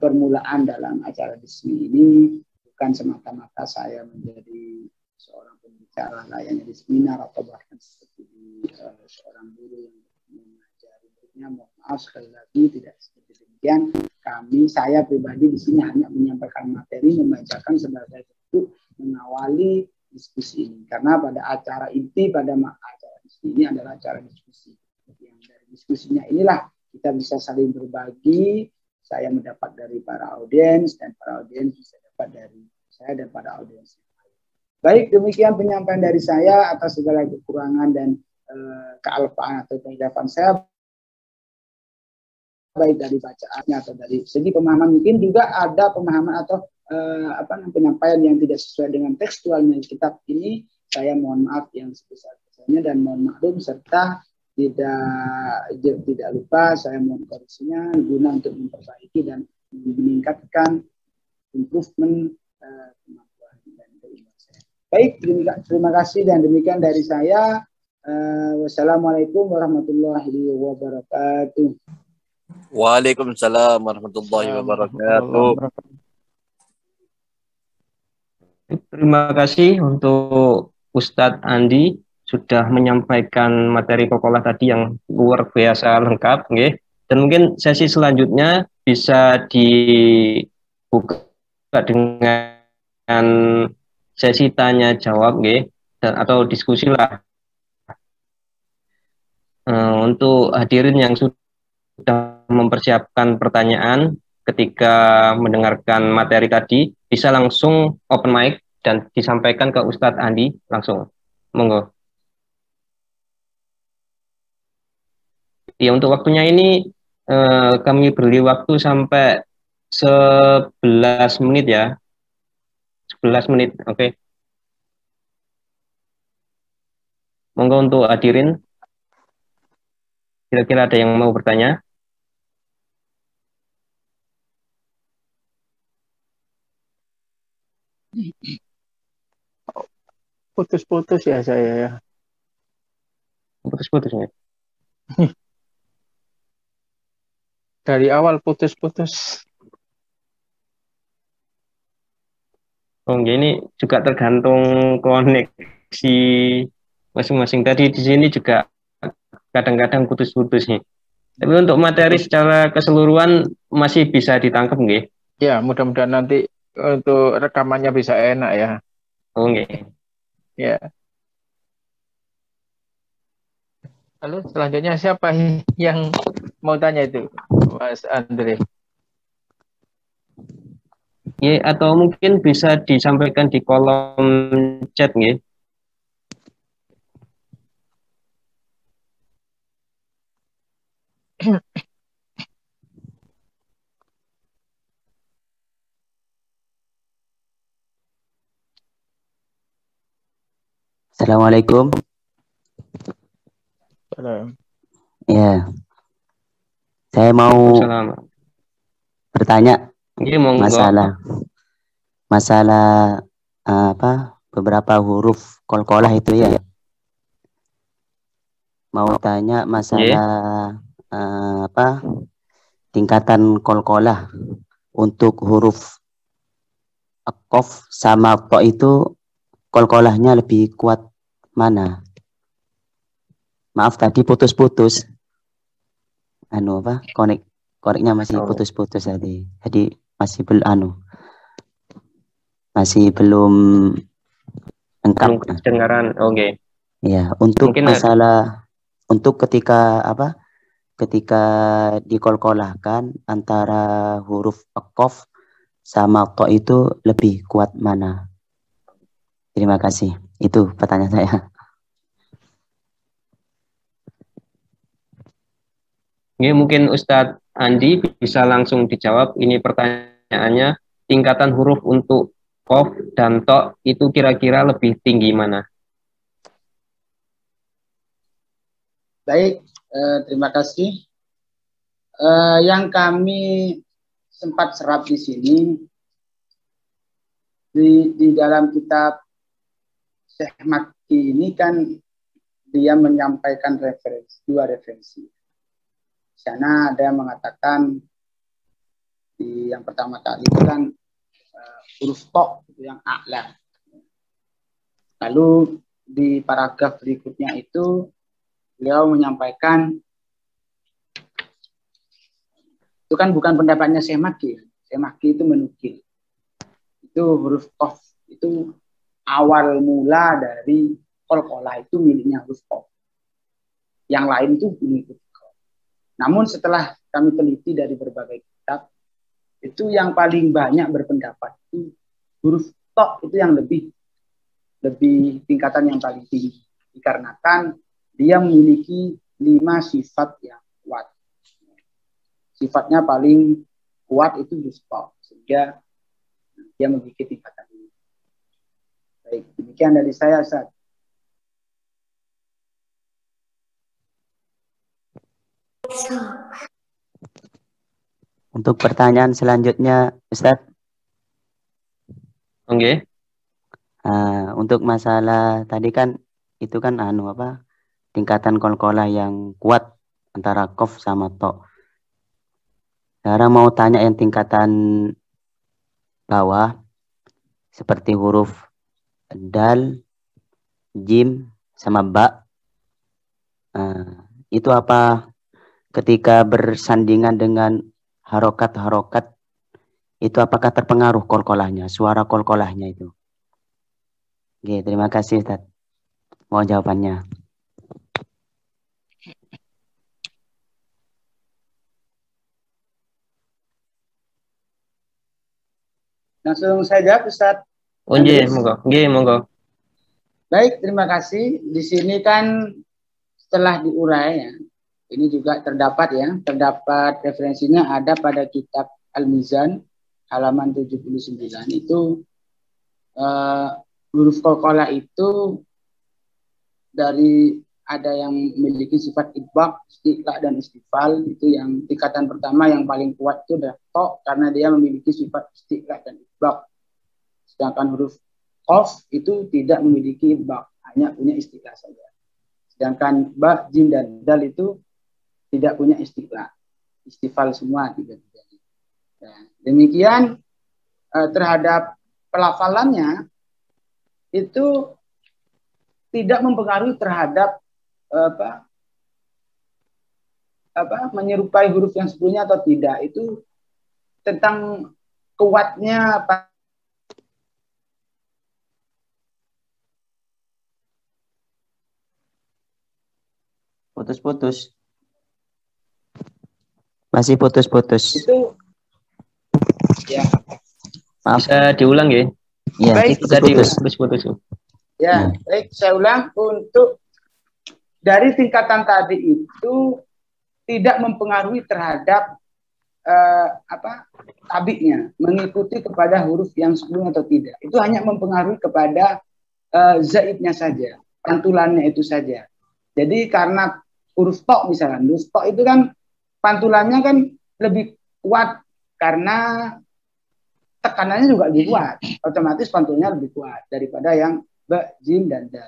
permulaan dalam acara resmi ini, bukan semata-mata saya menjadi seorang pembicara layaknya di seminar atau bahkan seperti seorang guru yang mengajari muridnya. Mohon maaf sekali lagi tidak seperti demikian saya pribadi di sini hanya menyampaikan materi, membacakan sebagai bentuk mengawali diskusi ini. Karena pada acara inti pada acara diskusi ini adalah acara diskusi. Yang dari diskusinya inilah kita bisa saling berbagi. Saya mendapat dari para audiens dan para audiens bisa dapat dari saya dan para audiens. Baik, demikian penyampaian dari saya atas segala kekurangan dan kealpaan atau kehilapan saya, baik dari bacaannya atau dari segi pemahaman. Mungkin juga ada pemahaman atau penyampaian yang tidak sesuai dengan tekstualnya kitab ini. Saya mohon maaf yang sebesar-besarnya dan mohon maklum, serta tidak lupa saya mohon koreksinya guna untuk memperbaiki dan meningkatkan improvement kemampuan dan keilmuan saya. Baik, terima kasih dan demikian dari saya. Wassalamualaikum warahmatullahi wabarakatuh. Waalaikumsalam warahmatullahi wabarakatuh. Terima kasih untuk Ustadz Andi sudah menyampaikan materi Kokolah tadi yang luar biasa lengkap, nggih. Dan mungkin sesi selanjutnya bisa dibuka dengan sesi tanya jawab, nggih, atau diskusi lah. Untuk hadirin yang sudah mempersiapkan pertanyaan ketika mendengarkan materi tadi, bisa langsung open mic dan disampaikan ke Ustadz Andi langsung. Monggo. Ya, untuk waktunya ini kami beri waktu sampai 11 menit ya. 11 menit, oke. Monggo untuk hadirin. Kira-kira ada yang mau bertanya? Putus-putus ya saya ya. Putus-putus ya. Dari awal putus-putus. Oh, ini juga tergantung koneksi masing-masing. Tadi di sini juga kadang-kadang putus-putus nih. Tapi untuk materi secara keseluruhan masih bisa ditangkap nggih? Ya, mudah-mudahan nanti untuk rekamannya bisa enak ya. Oh, nggih. Ya. Lalu selanjutnya siapa yang mau tanya itu, Mas Andre? Ya, atau mungkin bisa disampaikan di kolom chat nggih. Assalamualaikum. Salam. Ya, saya mau bertanya masalah beberapa huruf qalqalah itu ya. Mau tanya masalah tingkatan qalqalah untuk huruf qaf sama ta itu qalqalahnya lebih kuat mana? Maaf tadi putus-putus. Koneknya masih putus-putus tadi. Jadi masih belum lengkap. Belum kedengaran. Oke. Ya, untuk mungkin untuk ketika dikolkolahkan antara huruf qaf sama ta itu lebih kuat mana? Terima kasih. Itu pertanyaan saya. Ini mungkin Ustadz Andi bisa langsung dijawab. Ini pertanyaannya, tingkatan huruf untuk qaf dan ta itu kira-kira lebih tinggi mana? Baik, terima kasih. Yang kami sempat serap di sini, di dalam kitab Syekh Makki ini kan dia menyampaikan dua referensi. Di sana ada yang mengatakan yang pertama kali itu kan huruf ta itu yang a'la. Lalu di paragraf berikutnya itu beliau menyampaikan Itu kan bukan pendapatnya Syekh Maki. Syekh Maki itu menukil. Itu huruf qaf itu awal mula dari qalqalah itu miliknya huruf qaf. Yang lain itu mengikuti qaf. Namun setelah kami teliti dari berbagai kitab, itu yang paling banyak berpendapat itu huruf ta itu yang lebih tingkatan yang paling tinggi, dikarenakan dia memiliki 5 sifat yang kuat. Sifatnya paling kuat itu huruf ta, sehingga dia memiliki tingkatan ini. Baik, demikian dari saya, Ustaz. Untuk pertanyaan selanjutnya, Ustaz. Oke. Untuk masalah tadi kan itu kan tingkatan qalqalah yang kuat antara qaf sama to. Sekarang mau tanya yang tingkatan bawah seperti huruf dal, jim sama ba. Itu apa ketika bersandingan dengan harokat-harokat itu apakah terpengaruh qalqalahnya, suara qalqalahnya itu? Oke, terima kasih Ustaz. Mohon jawabannya. Langsung saya jawab, Ustaz. Monggo. Baik, terima kasih. Di sini kan setelah diurai ya, ini juga terdapat referensinya ada pada kitab Al-Mizan halaman 79 itu huruf qalqalah itu dari ada yang memiliki sifat idbaq, istiqla dan istifal. Itu yang tingkatan pertama yang paling kuat itu adalah to karena dia memiliki sifat istiqla dan idbaq. Sedangkan huruf qaf itu tidak memiliki idbaq, hanya punya istiqla saja. Sedangkan ba, jim dan dal itu tidak punya istiqla, istifal semua tiga-tiganya. Nah, demikian terhadap pelafalannya itu tidak mempengaruhi terhadap menyerupai huruf yang sebelumnya atau tidak. Itu tentang kuatnya Putus-putus. Masih putus-putus. Itu ya. Maaf. Bisa diulang ya? Ya, Baik, putus-putus. Ya, baik, saya ulang. Untuk dari tingkatan tadi itu tidak mempengaruhi terhadap tabiknya, mengikuti kepada huruf yang sebelumnya atau tidak. Itu hanya mempengaruhi kepada zaidnya saja, pantulannya itu saja. Jadi karena huruf to misalnya, huruf to itu kan pantulannya kan lebih kuat karena tekanannya juga lebih kuat, otomatis pantulnya lebih kuat daripada yang ba, jim, dan dal.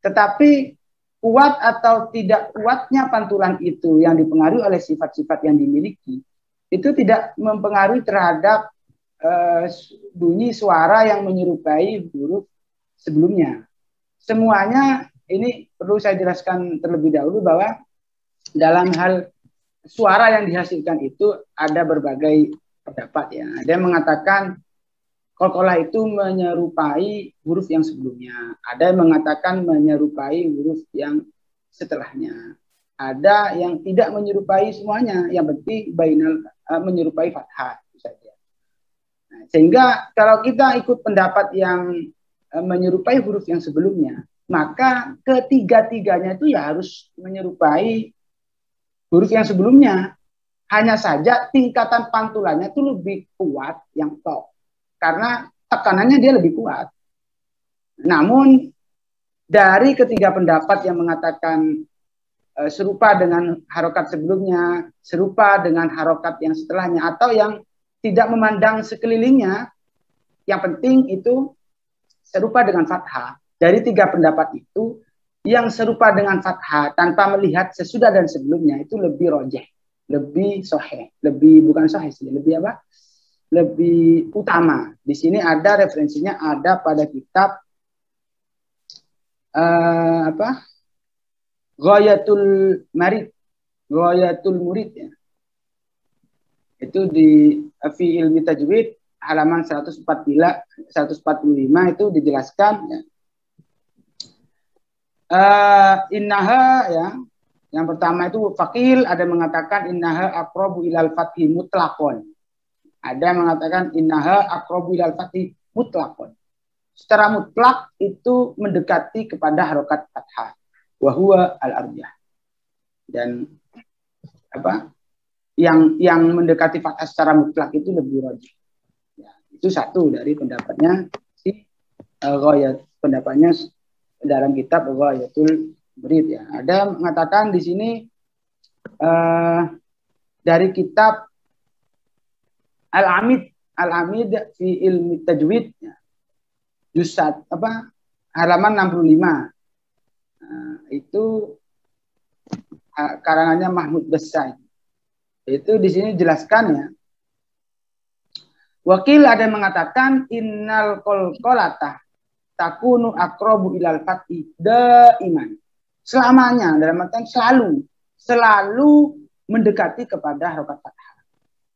Tetapi kuat atau tidak kuatnya pantulan itu yang dipengaruhi oleh sifat-sifat yang dimiliki, itu tidak mempengaruhi terhadap bunyi suara yang menyerupai huruf sebelumnya. Semuanya ini perlu saya jelaskan terlebih dahulu bahwa dalam hal suara yang dihasilkan itu ada berbagai pendapat ya. Ada yang mengatakan qalqalah itu menyerupai huruf yang sebelumnya. Ada yang mengatakan menyerupai huruf yang setelahnya. Ada yang tidak menyerupai semuanya. Yang penting menyerupai fathah saja. Nah, sehingga kalau kita ikut pendapat yang menyerupai huruf yang sebelumnya, maka ketiga-tiganya itu ya harus menyerupai huruf yang sebelumnya. Hanya saja tingkatan pantulannya itu lebih kuat yang to. Karena tekanannya dia lebih kuat. Namun dari ketiga pendapat yang mengatakan serupa dengan harokat sebelumnya, serupa dengan harokat yang setelahnya, atau yang tidak memandang sekelilingnya, yang penting itu serupa dengan fathah. Dari tiga pendapat itu, yang serupa dengan fathah tanpa melihat sesudah dan sebelumnya itu lebih rojeh, lebih soheh, bukan soheh sih, lebih apa? Lebih utama. Di sini ada referensinya, ada pada kitab Ghayatul Murid ya. Itu di fi ilmi tajwid halaman 145 itu dijelaskan ya. Innaha ya. Yang pertama itu faqil, ada mengatakan innaha aqrabu ilal fathi mutlaqon. Ada mengatakan innaha aqrabu ilal fathi mutlaqon. Secara mutlak itu mendekati kepada harokat fathah. Wa huwa al-arjah. Dan apa? Yang mendekati fathah secara mutlak itu lebih rajih. Ya, itu satu dari pendapatnya si pendapatnya dalam kitab Ghayatul Murid ya. Ada mengatakan di sini dari kitab Al-Amid fi ilmi tajwid ya. Jusat apa halaman 65 itu karangannya Mahmud Besai. Itu di sini jelaskan ya. Wakil ada mengatakan innal qalqalatah takunu aqrabu ilal fathi daiman. Selamanya, dalam artian selalu mendekati kepada harokat fathah.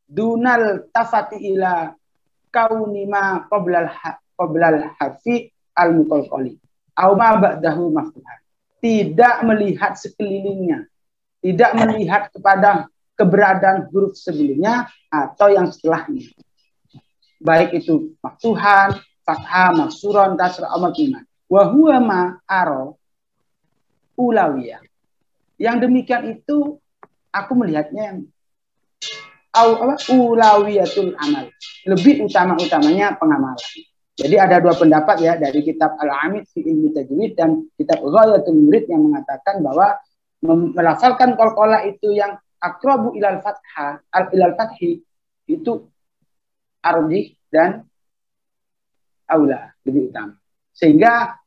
Dunal tafati ila kaunima qoblal harfi al-muqalqali aw ma ba'dahu maftuhan. Tidak melihat sekelilingnya, tidak melihat kepada keberadaan huruf sebelumnya atau yang setelahnya. Baik itu maftuhan, fathah, maksuron, kasrah, amatuna. Wa huwa ma aro ulawiyah. Yang demikian itu aku melihatnya yang ulawiyatul amal. Lebih utama-utamanya pengamalan. Jadi ada dua pendapat ya dari kitab Al-Amid fi ilmi tajwid dan kitab Ghayatul Murid yang mengatakan bahwa melafalkan qalqalah itu yang aqrabu ilal fathah ilal fathi itu arjih dan aula, lebih utama. Sehingga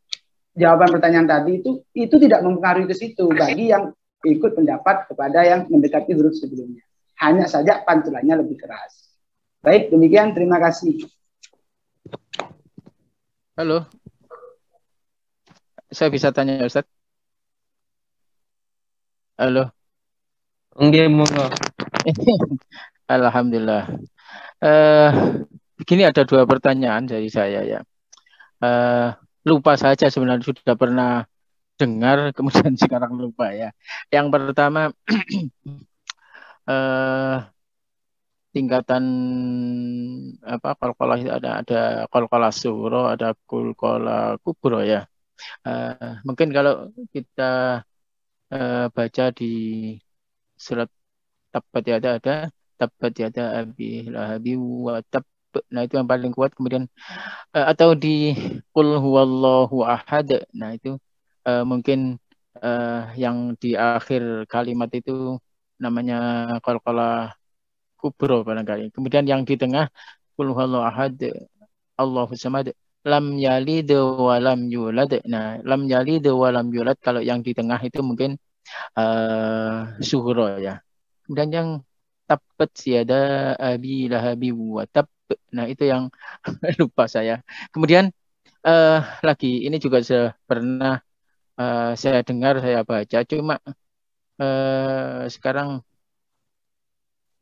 jawaban pertanyaan tadi itu tidak mempengaruhi ke situ bagi yang ikut pendapat kepada yang mendekati huruf sebelumnya. Hanya saja pantulannya lebih keras. Baik, demikian, terima kasih. Halo. Saya bisa tanya Ustaz? Halo. Nggih, monggo. Alhamdulillah. Begini ada dua pertanyaan dari saya ya. Lupa saja sebenarnya sudah pernah dengar, kemudian sekarang lupa ya. Yang pertama tingkatan apa qalqalah itu ada qalqalah sugro, ada qalqalah kubro ya. Mungkin kalau kita baca di surat Tabbat Yada ada Tabbat Yada Abi Lahabi wa Tab. Nah itu yang paling kuat. Kemudian atau di Qul huwallahu ahad. Nah itu mungkin yang di akhir kalimat itu namanya qalqalah kubro barangkali. Kemudian yang di tengah Qul huwallahu ahad Allahus samad lam yalid wa lam yulad. Nah, lam yalid wa lam yulad kalau yang di tengah itu mungkin sughra ya. Kemudian yang tabbat yada abi lahabi wa tab. Nah, itu yang lupa saya. Kemudian lagi ini juga pernah saya dengar, saya baca, cuma sekarang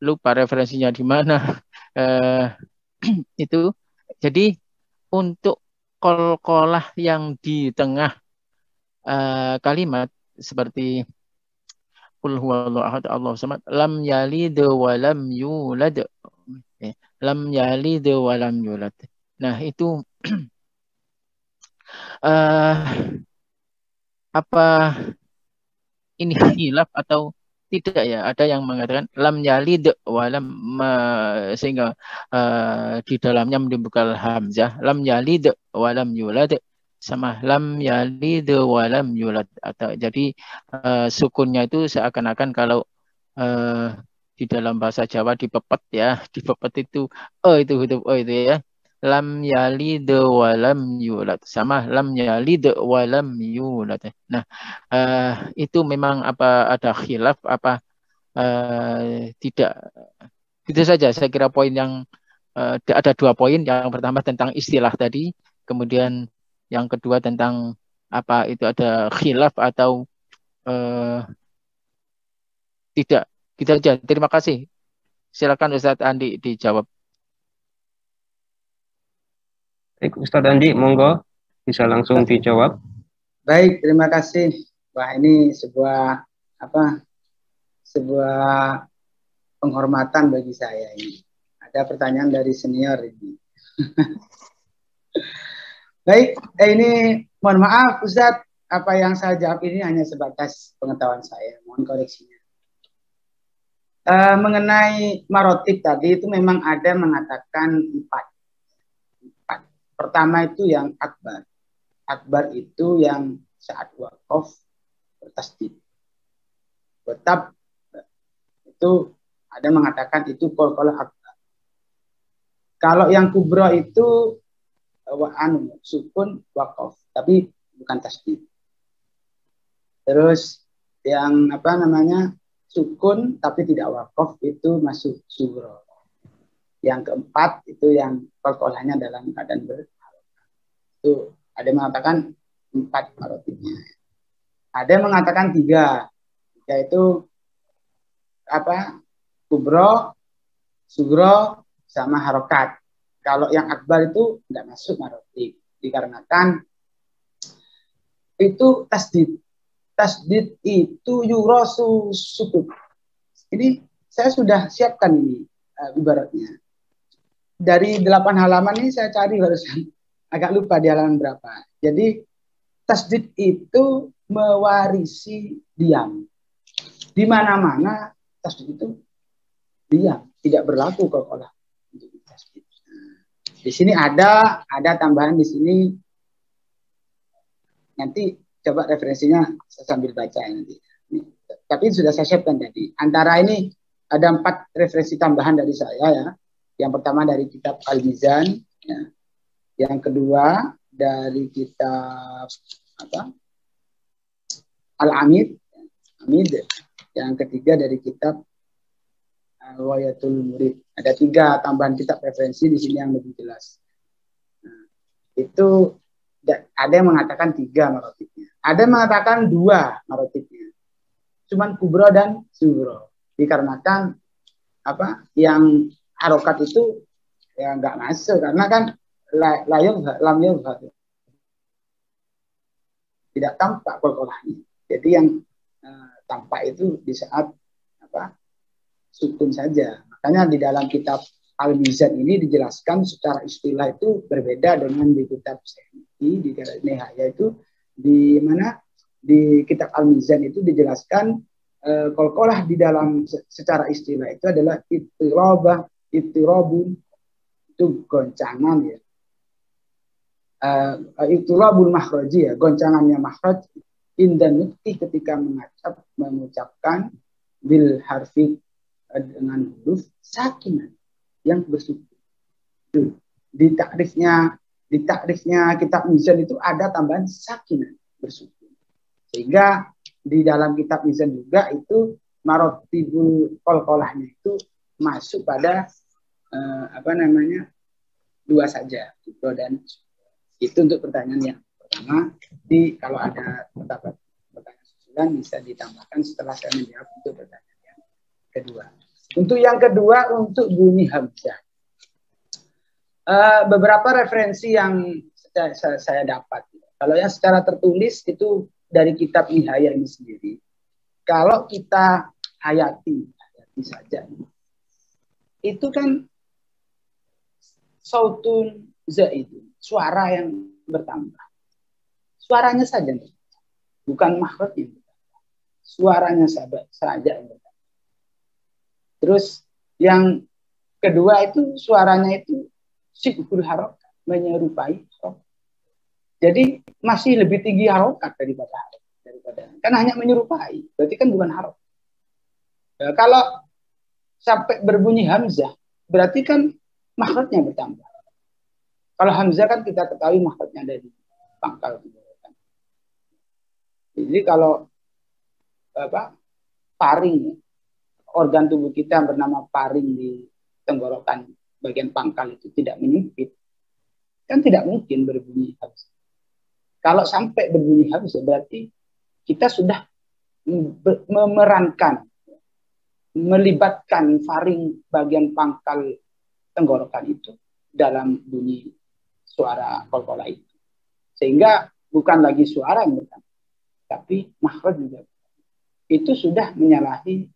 lupa referensinya di mana. Itu jadi untuk qalqalah yang di tengah kalimat seperti Qul huwallahu ahad Allahu samad lam yalid wa lam yulad. Lam yalid wa lam yulad. Nah, itu apa ini khilaf atau tidak ya? Ada yang mengatakan lam yalid wa lam sehingga di dalamnya menimbulkan hamzah, lam yalid wa lam yulad sama lam yalid wa lam yulad. Atau jadi sukunnya itu seakan-akan kalau di dalam bahasa Jawa dipepet ya, dipepet itu itu huruf itu ya. Lam yalid wa lam yulad sama lam yalid wa lam yulad. Nah, itu memang apa ada khilaf apa tidak. Itu saja saya kira poin yang ada dua poin. Yang pertama tentang istilah tadi, kemudian yang kedua tentang apa itu ada khilaf atau tidak. Gitu aja. Terima kasih. Silakan Ustadz Andi dijawab. Baik, Ustadz Andi, monggo bisa langsung dijawab. Baik, terima kasih. Wah, ini sebuah penghormatan bagi saya ini. Ada pertanyaan dari senior ini. Baik, ini mohon maaf Ustadz, apa yang saya jawab ini hanya sebatas pengetahuan saya. Mohon koreksinya. Mengenai marotib tadi itu memang ada mengatakan 4. Pertama itu yang akbar. Akbar itu yang saat waqaf bertasdid. Tetap itu ada mengatakan itu qalqalah akbar. Kalau yang kubro itu sukun waqaf, tapi bukan tasdid. Terus yang sukun tapi tidak waqaf itu masuk sugro. Yang keempat itu yang qalqalahnya dalam keadaan berharokat. Itu ada yang mengatakan 4 marotibnya. Ada yang mengatakan 3, yaitu kubro, sugro, sama harokat. Kalau yang akbar itu tidak masuk marotib, dikarenakan itu tasdid. Tasdid itu yurosu sukun. Ini saya sudah siapkan ini ibaratnya. Dari 8 halaman ini saya cari barusan, agak lupa di halaman berapa. Jadi tasdid itu mewarisi diam. Di mana-mana tasdid itu diam, tidak berlaku qalqalah untuk tasdid. Di sini ada tambahan di sini. Nanti coba referensinya saya sambil baca nanti. Tapi sudah saya siapkan tadi. Antara ini ada 4 referensi tambahan dari saya ya. Yang pertama dari kitab Al-Mizan, ya. Yang kedua dari kitab Al-Amid, yang ketiga dari kitab Al-Wayatul Murid. Ada 3 tambahan kitab referensi di sini yang lebih jelas. Nah, itu ada yang mengatakan 3 marotibnya. Ada yang mengatakan 2 marotibnya. Cuman kubro dan sugro. Dikarenakan yang harokat itu ya nggak masuk karena kan lam yuzhar. Tidak tampak qalqalahnya. Jadi yang tampak itu di saat sukun saja. Makanya di dalam kitab Al-Mizan ini dijelaskan secara istilah itu berbeda dengan di kitab Syafi'i, di kitab Nihaya itu di mana di kitab Al-Mizan itu dijelaskan qalqalah di dalam secara istilah itu adalah ittirabun, itu goncangan ya. Ittirabul makhraji ya, goncangannya makhraj indan nutqi ketika mengucapkan bil harfi dengan huruf sakinah yang bersukun. Di takrifnya kitab Mizan itu ada tambahan sakinah bersukun. Sehingga di dalam kitab Mizan juga itu marotibul qalqalahnya itu masuk pada 2 saja, kubro dan sugro. Itu untuk pertanyaan yang pertama. Kalau ada pertanyaan susulan bisa ditambahkan setelah saya menjawab untuk pertanyaan yang kedua. Untuk yang kedua, untuk bunyi hamzah. Beberapa referensi yang saya dapat. Kalau yang secara tertulis itu dari kitab Nihaya ini sendiri. Kalau kita hayati saja, itu kan sautun zaidun, suara yang bertambah. Suaranya saja, bukan makhrajnya. Suaranya saja yang bertambah. Terus yang kedua itu suaranya itu sibukul harokat, menyerupai harokat. Jadi masih lebih tinggi harokat daripada kan hanya menyerupai, berarti kan bukan harokat. Ya, kalau sampai berbunyi hamzah, berarti kan makhrajnya bertambah. Kalau hamzah kan kita ketahui makhrajnya dari pangkal. Jadi kalau paring, organ tubuh kita yang bernama paring di tenggorokan bagian pangkal itu tidak menyempit, kan tidak mungkin berbunyi hamzah. Kalau sampai berbunyi hamzah berarti kita sudah memerankan melibatkan faring bagian pangkal tenggorokan itu dalam bunyi suara qalqalah itu. Sehingga bukan lagi suara yang bertambah, tapi makhraj juga. Itu sudah menyalahi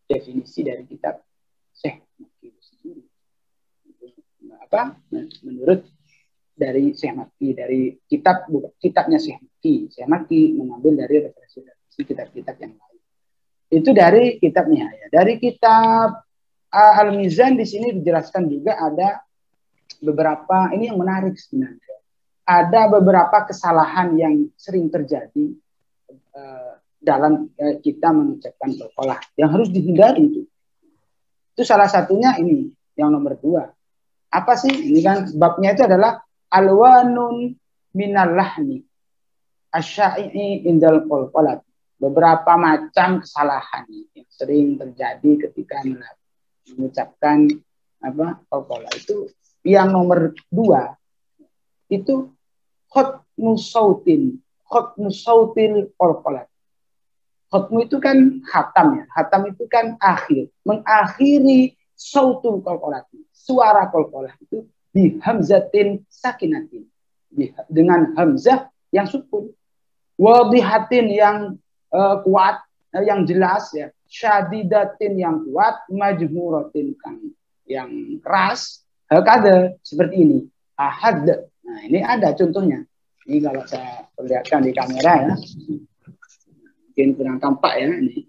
definisi dari kitab Syekh Makki sendiri. Apa? Menurut dari Syekh Makki, dari kitabnya Syekh Makki. Syekh Makki mengambil dari referensi kitab-kitab yang lain. Itu dari kitab Nihaya. Dari kitab Al-Mizan di sini dijelaskan juga ada beberapa, ini yang menarik sebenarnya. Ada beberapa kesalahan yang sering terjadi dalam kita mengucapkan qalqalah yang harus dihindari itu. Itu salah satunya ini yang nomor 2. Apa sih? Ini kan babnya itu adalah alwanun minal lahni asyai'i indal qalqalah. Beberapa macam kesalahan yang sering terjadi ketika mengucapkan qalqalah itu. Yang nomor 2 itu khotmu sautil qalqalah. Khotmu itu kan khatam ya. Khatam itu kan akhir. Mengakhiri sautul qalqalah. Suara qalqalah itu bi hamzatin sakinatin. Dengan hamzah yang sukun. Wadihatin yang kuat, yang jelas ya. Syadidatin yang kuat. Majmuratin kan yang keras. Hakada seperti ini. Ahad. Nah ini ada contohnya. Ini kalau saya perlihatkan di kamera ya. Mungkin kurang tampak ya ini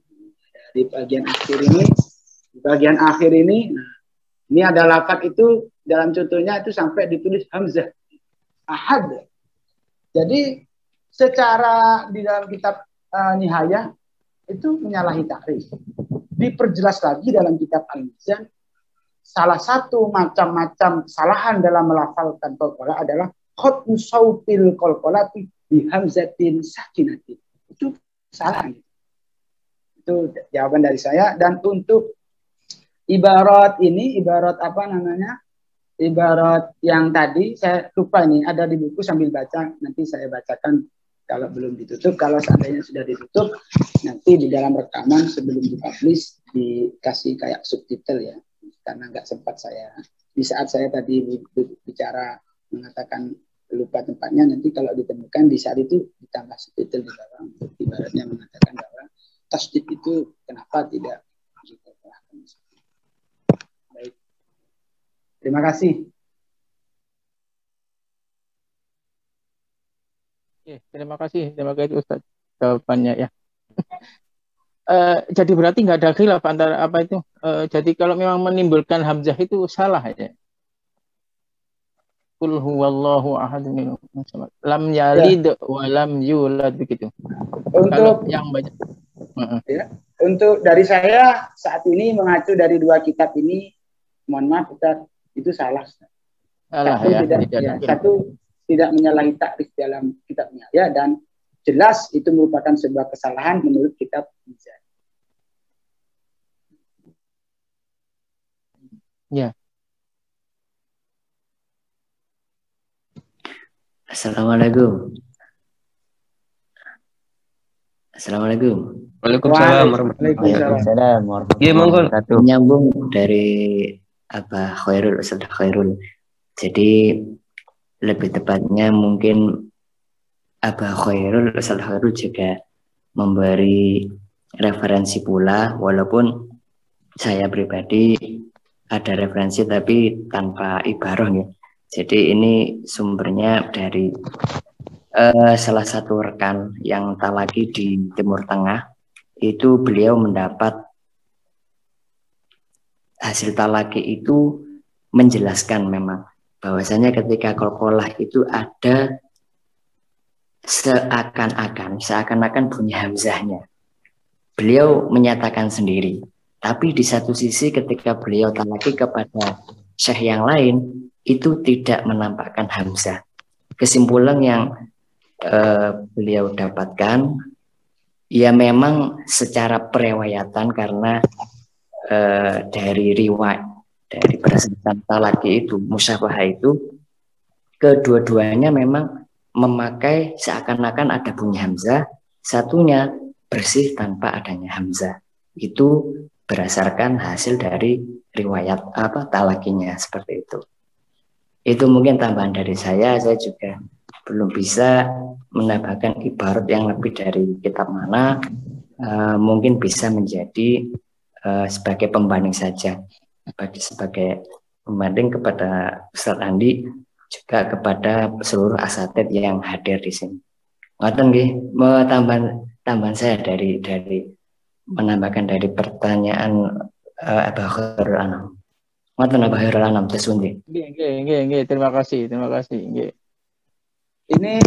di bagian akhir ini, nah, ini ada lafaz itu dalam contohnya itu sampai ditulis hamzah ahad. Jadi secara di dalam kitab Nihaya itu menyalahi takrif. Diperjelas lagi dalam kitab Al-Mizan, salah satu macam-macam kesalahan dalam melafalkan qalqalah adalah khotmu sautil qalqalati bi hamzatin sakinatin. Itu salah. Itu jawaban dari saya. Dan untuk ibarat ini, ibarat apa namanya? Ibarat yang tadi saya lupa ini ada di buku sambil baca, nanti saya bacakan kalau belum ditutup. Kalau seandainya sudah ditutup, nanti di dalam rekaman sebelum dipublish dikasih kayak subtitle ya. Karena nggak sempat saya di saat saya tadi bicara mengatakan lupa tempatnya, nanti kalau ditemukan di saat itu ditambah subtitle di dalam, ibaratnya mengatakan bahwa tasdid itu kenapa tidak diperlakukan. Baik, terima kasih. Terima kasih Ustaz jawabannya ya. Jadi berarti nggak ada khilaf antara apa itu. Jadi kalau memang menimbulkan hamzah itu salah ya. Qul huwallahu ahad lam yalid wa lam yulad begitu. Untuk yang banyak ya, untuk dari saya saat ini mengacu dari 2 kitab ini, mohon maaf Ustaz, itu salah. Satu tidak menyalahi takrif dalam kitabnya ya, dan jelas itu merupakan sebuah kesalahan menurut kitab Mizan. Ya. Assalamualaikum. Waalaikumsalam warahmatullahi wabarakatuh. Iya, monggo. Menyambung dari Ustaz Khairul. Jadi lebih tepatnya mungkin Ustaz Khairul juga memberi referensi pula, walaupun saya pribadi ada referensi tapi tanpa ibarah ya. Jadi ini sumbernya dari salah satu rekan yang talaki di Timur Tengah. Itu beliau mendapat hasil talaki itu menjelaskan memang bahwasanya ketika qalqalah itu ada seakan-akan bunyi hamzahnya. Beliau menyatakan sendiri. Tapi di satu sisi ketika beliau talaki kepada syekh yang lain, itu tidak menampakkan hamzah. Kesimpulan yang beliau dapatkan, ya memang secara periwayatan karena dari riwayat, dari berdasarkan talaki itu, musyabahah itu, kedua-duanya memang memakai seakan-akan ada bunyi hamzah, satunya bersih tanpa adanya hamzah. Itu berdasarkan hasil dari riwayat talakinya seperti itu. Itu mungkin tambahan dari saya juga belum bisa menambahkan ibarat yang lebih dari kitab mana, mungkin bisa menjadi sebagai pembanding saja, sebagai pembanding kepada Ustadz Andi juga kepada seluruh asatidz yang hadir di sini. Ngoten nggih, tambahan saya dari menambahkan dari pertanyaan Abah Khairul Anam. Ngoten Abah Khairul Anam tesun nggih. Nggih, terima kasih. Nggih. Ini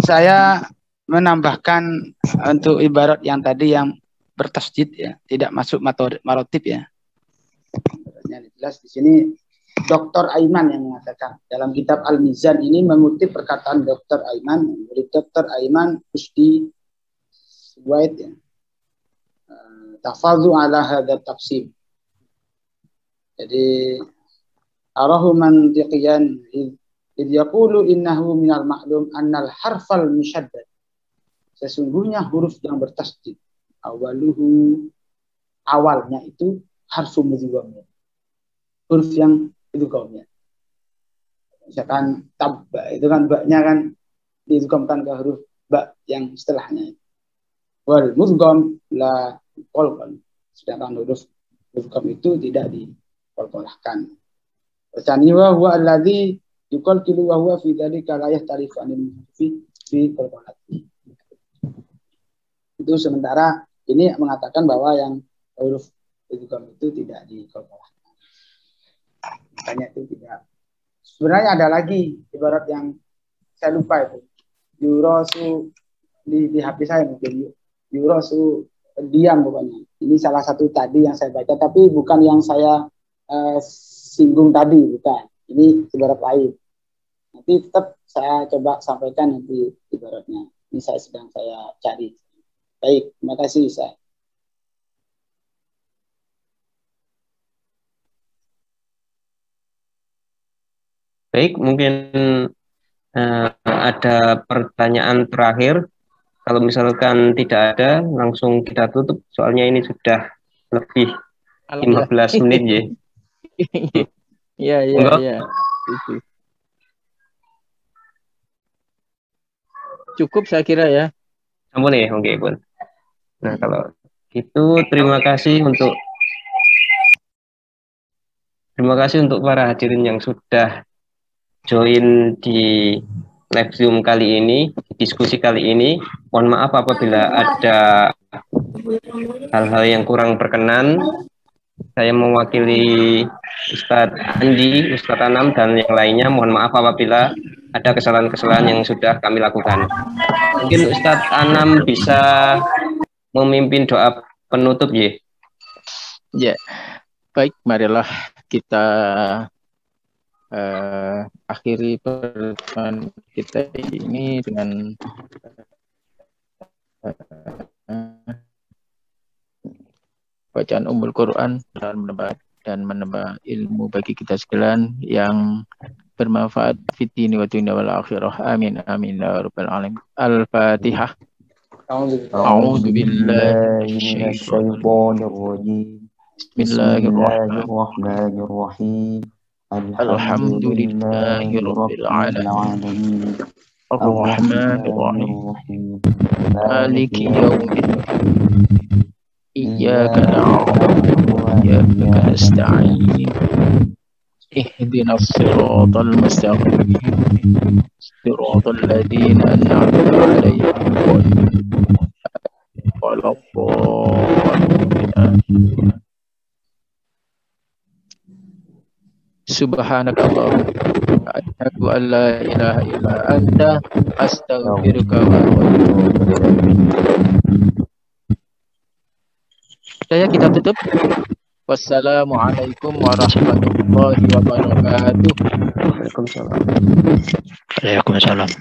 saya menambahkan untuk ibarat yang tadi yang bertasydid ya, tidak masuk marotib ya. Jelas di sini Dr. Aiman yang mengatakan dalam kitab Al-Mizan ini mengutip perkataan Dr. Aiman, Dr. Aiman Usdi Suwaid ya. Tafadhu ala hadha tafsir. Jadi arahu mantiqiyan idh yaqulu innahu minal ma'lum annal harfal musyaddad. Sesungguhnya huruf yang bertasydid awalnya itu harfu mudgham. Huruf yang itu kaumnya. Misalkan tab itu kan ba-nya kan diidghamkan ke huruf ba yang setelahnya. Wal mudgham la qalqan. Sedangkan huruf mudgham itu tidak dikolkolahkan. Wasaniwa huwa alladzi yuqalqilu wa huwa fi dzalika la yahtarifu anil fi qalqalati. Itu sementara ini mengatakan bahwa yang huruf mudgham itu tidak dikolkolahkan. Makanya itu tidak. Sebenarnya ada lagi ibarat yang saya lupa itu. Yurosu di HP saya mungkin. Yurosu diam pokoknya. Ini salah satu tadi yang saya baca, tapi bukan yang saya singgung tadi, bukan. Ini ibarat lain. Nanti tetap saya coba sampaikan nanti ibaratnya. Ini sedang saya cari. Baik, terima kasih Ustaz. Baik, mungkin ada pertanyaan terakhir. Kalau misalkan tidak ada, langsung kita tutup. Soalnya ini sudah lebih 15 menit ya. Iya. Cukup saya kira ya. Ampun ya, oke pun. Nah, kalau gitu terima kasih untuk para hadirin yang sudah join di live Zoom kali ini, diskusi kali ini. Mohon maaf apabila ada hal-hal yang kurang berkenan. Saya mewakili Ustadz Andi, Ustadz Anam, dan yang lainnya. Mohon maaf apabila ada kesalahan-kesalahan yang sudah kami lakukan. Mungkin Ustadz Anam bisa memimpin doa penutup ya. Ya, baik, marilah kita akhiri pertemuan kita ini dengan bacaan Ummul Quran dan menambah ilmu bagi kita sekalian yang bermanfaat fid dini wa dunya wal akhirah. Amin amin ya rabbal alamin. Al-Fatihah. A'udzu billahi minasyaitonir rajim. Bismillahirrahmanirrahim. Alhamdulillahi rabbil alamin. Ar-Rahmanir Rahim. Maliki yaumiddin. Iyyaka na'budu wa iyyaka nasta'in. Ihdinas siratal mustaqim. Siratal ladzina an'amta 'alaihim ghairil maghdubi 'alaihim. Subhanakallahumma asyhadu an la ilaha illa anta astaghfiruka wa atubu ilaik. Kita tutup. Wassalamualaikum warahmatullahi wabarakatuh. Waalaikumsalam. Waalaikumsalam.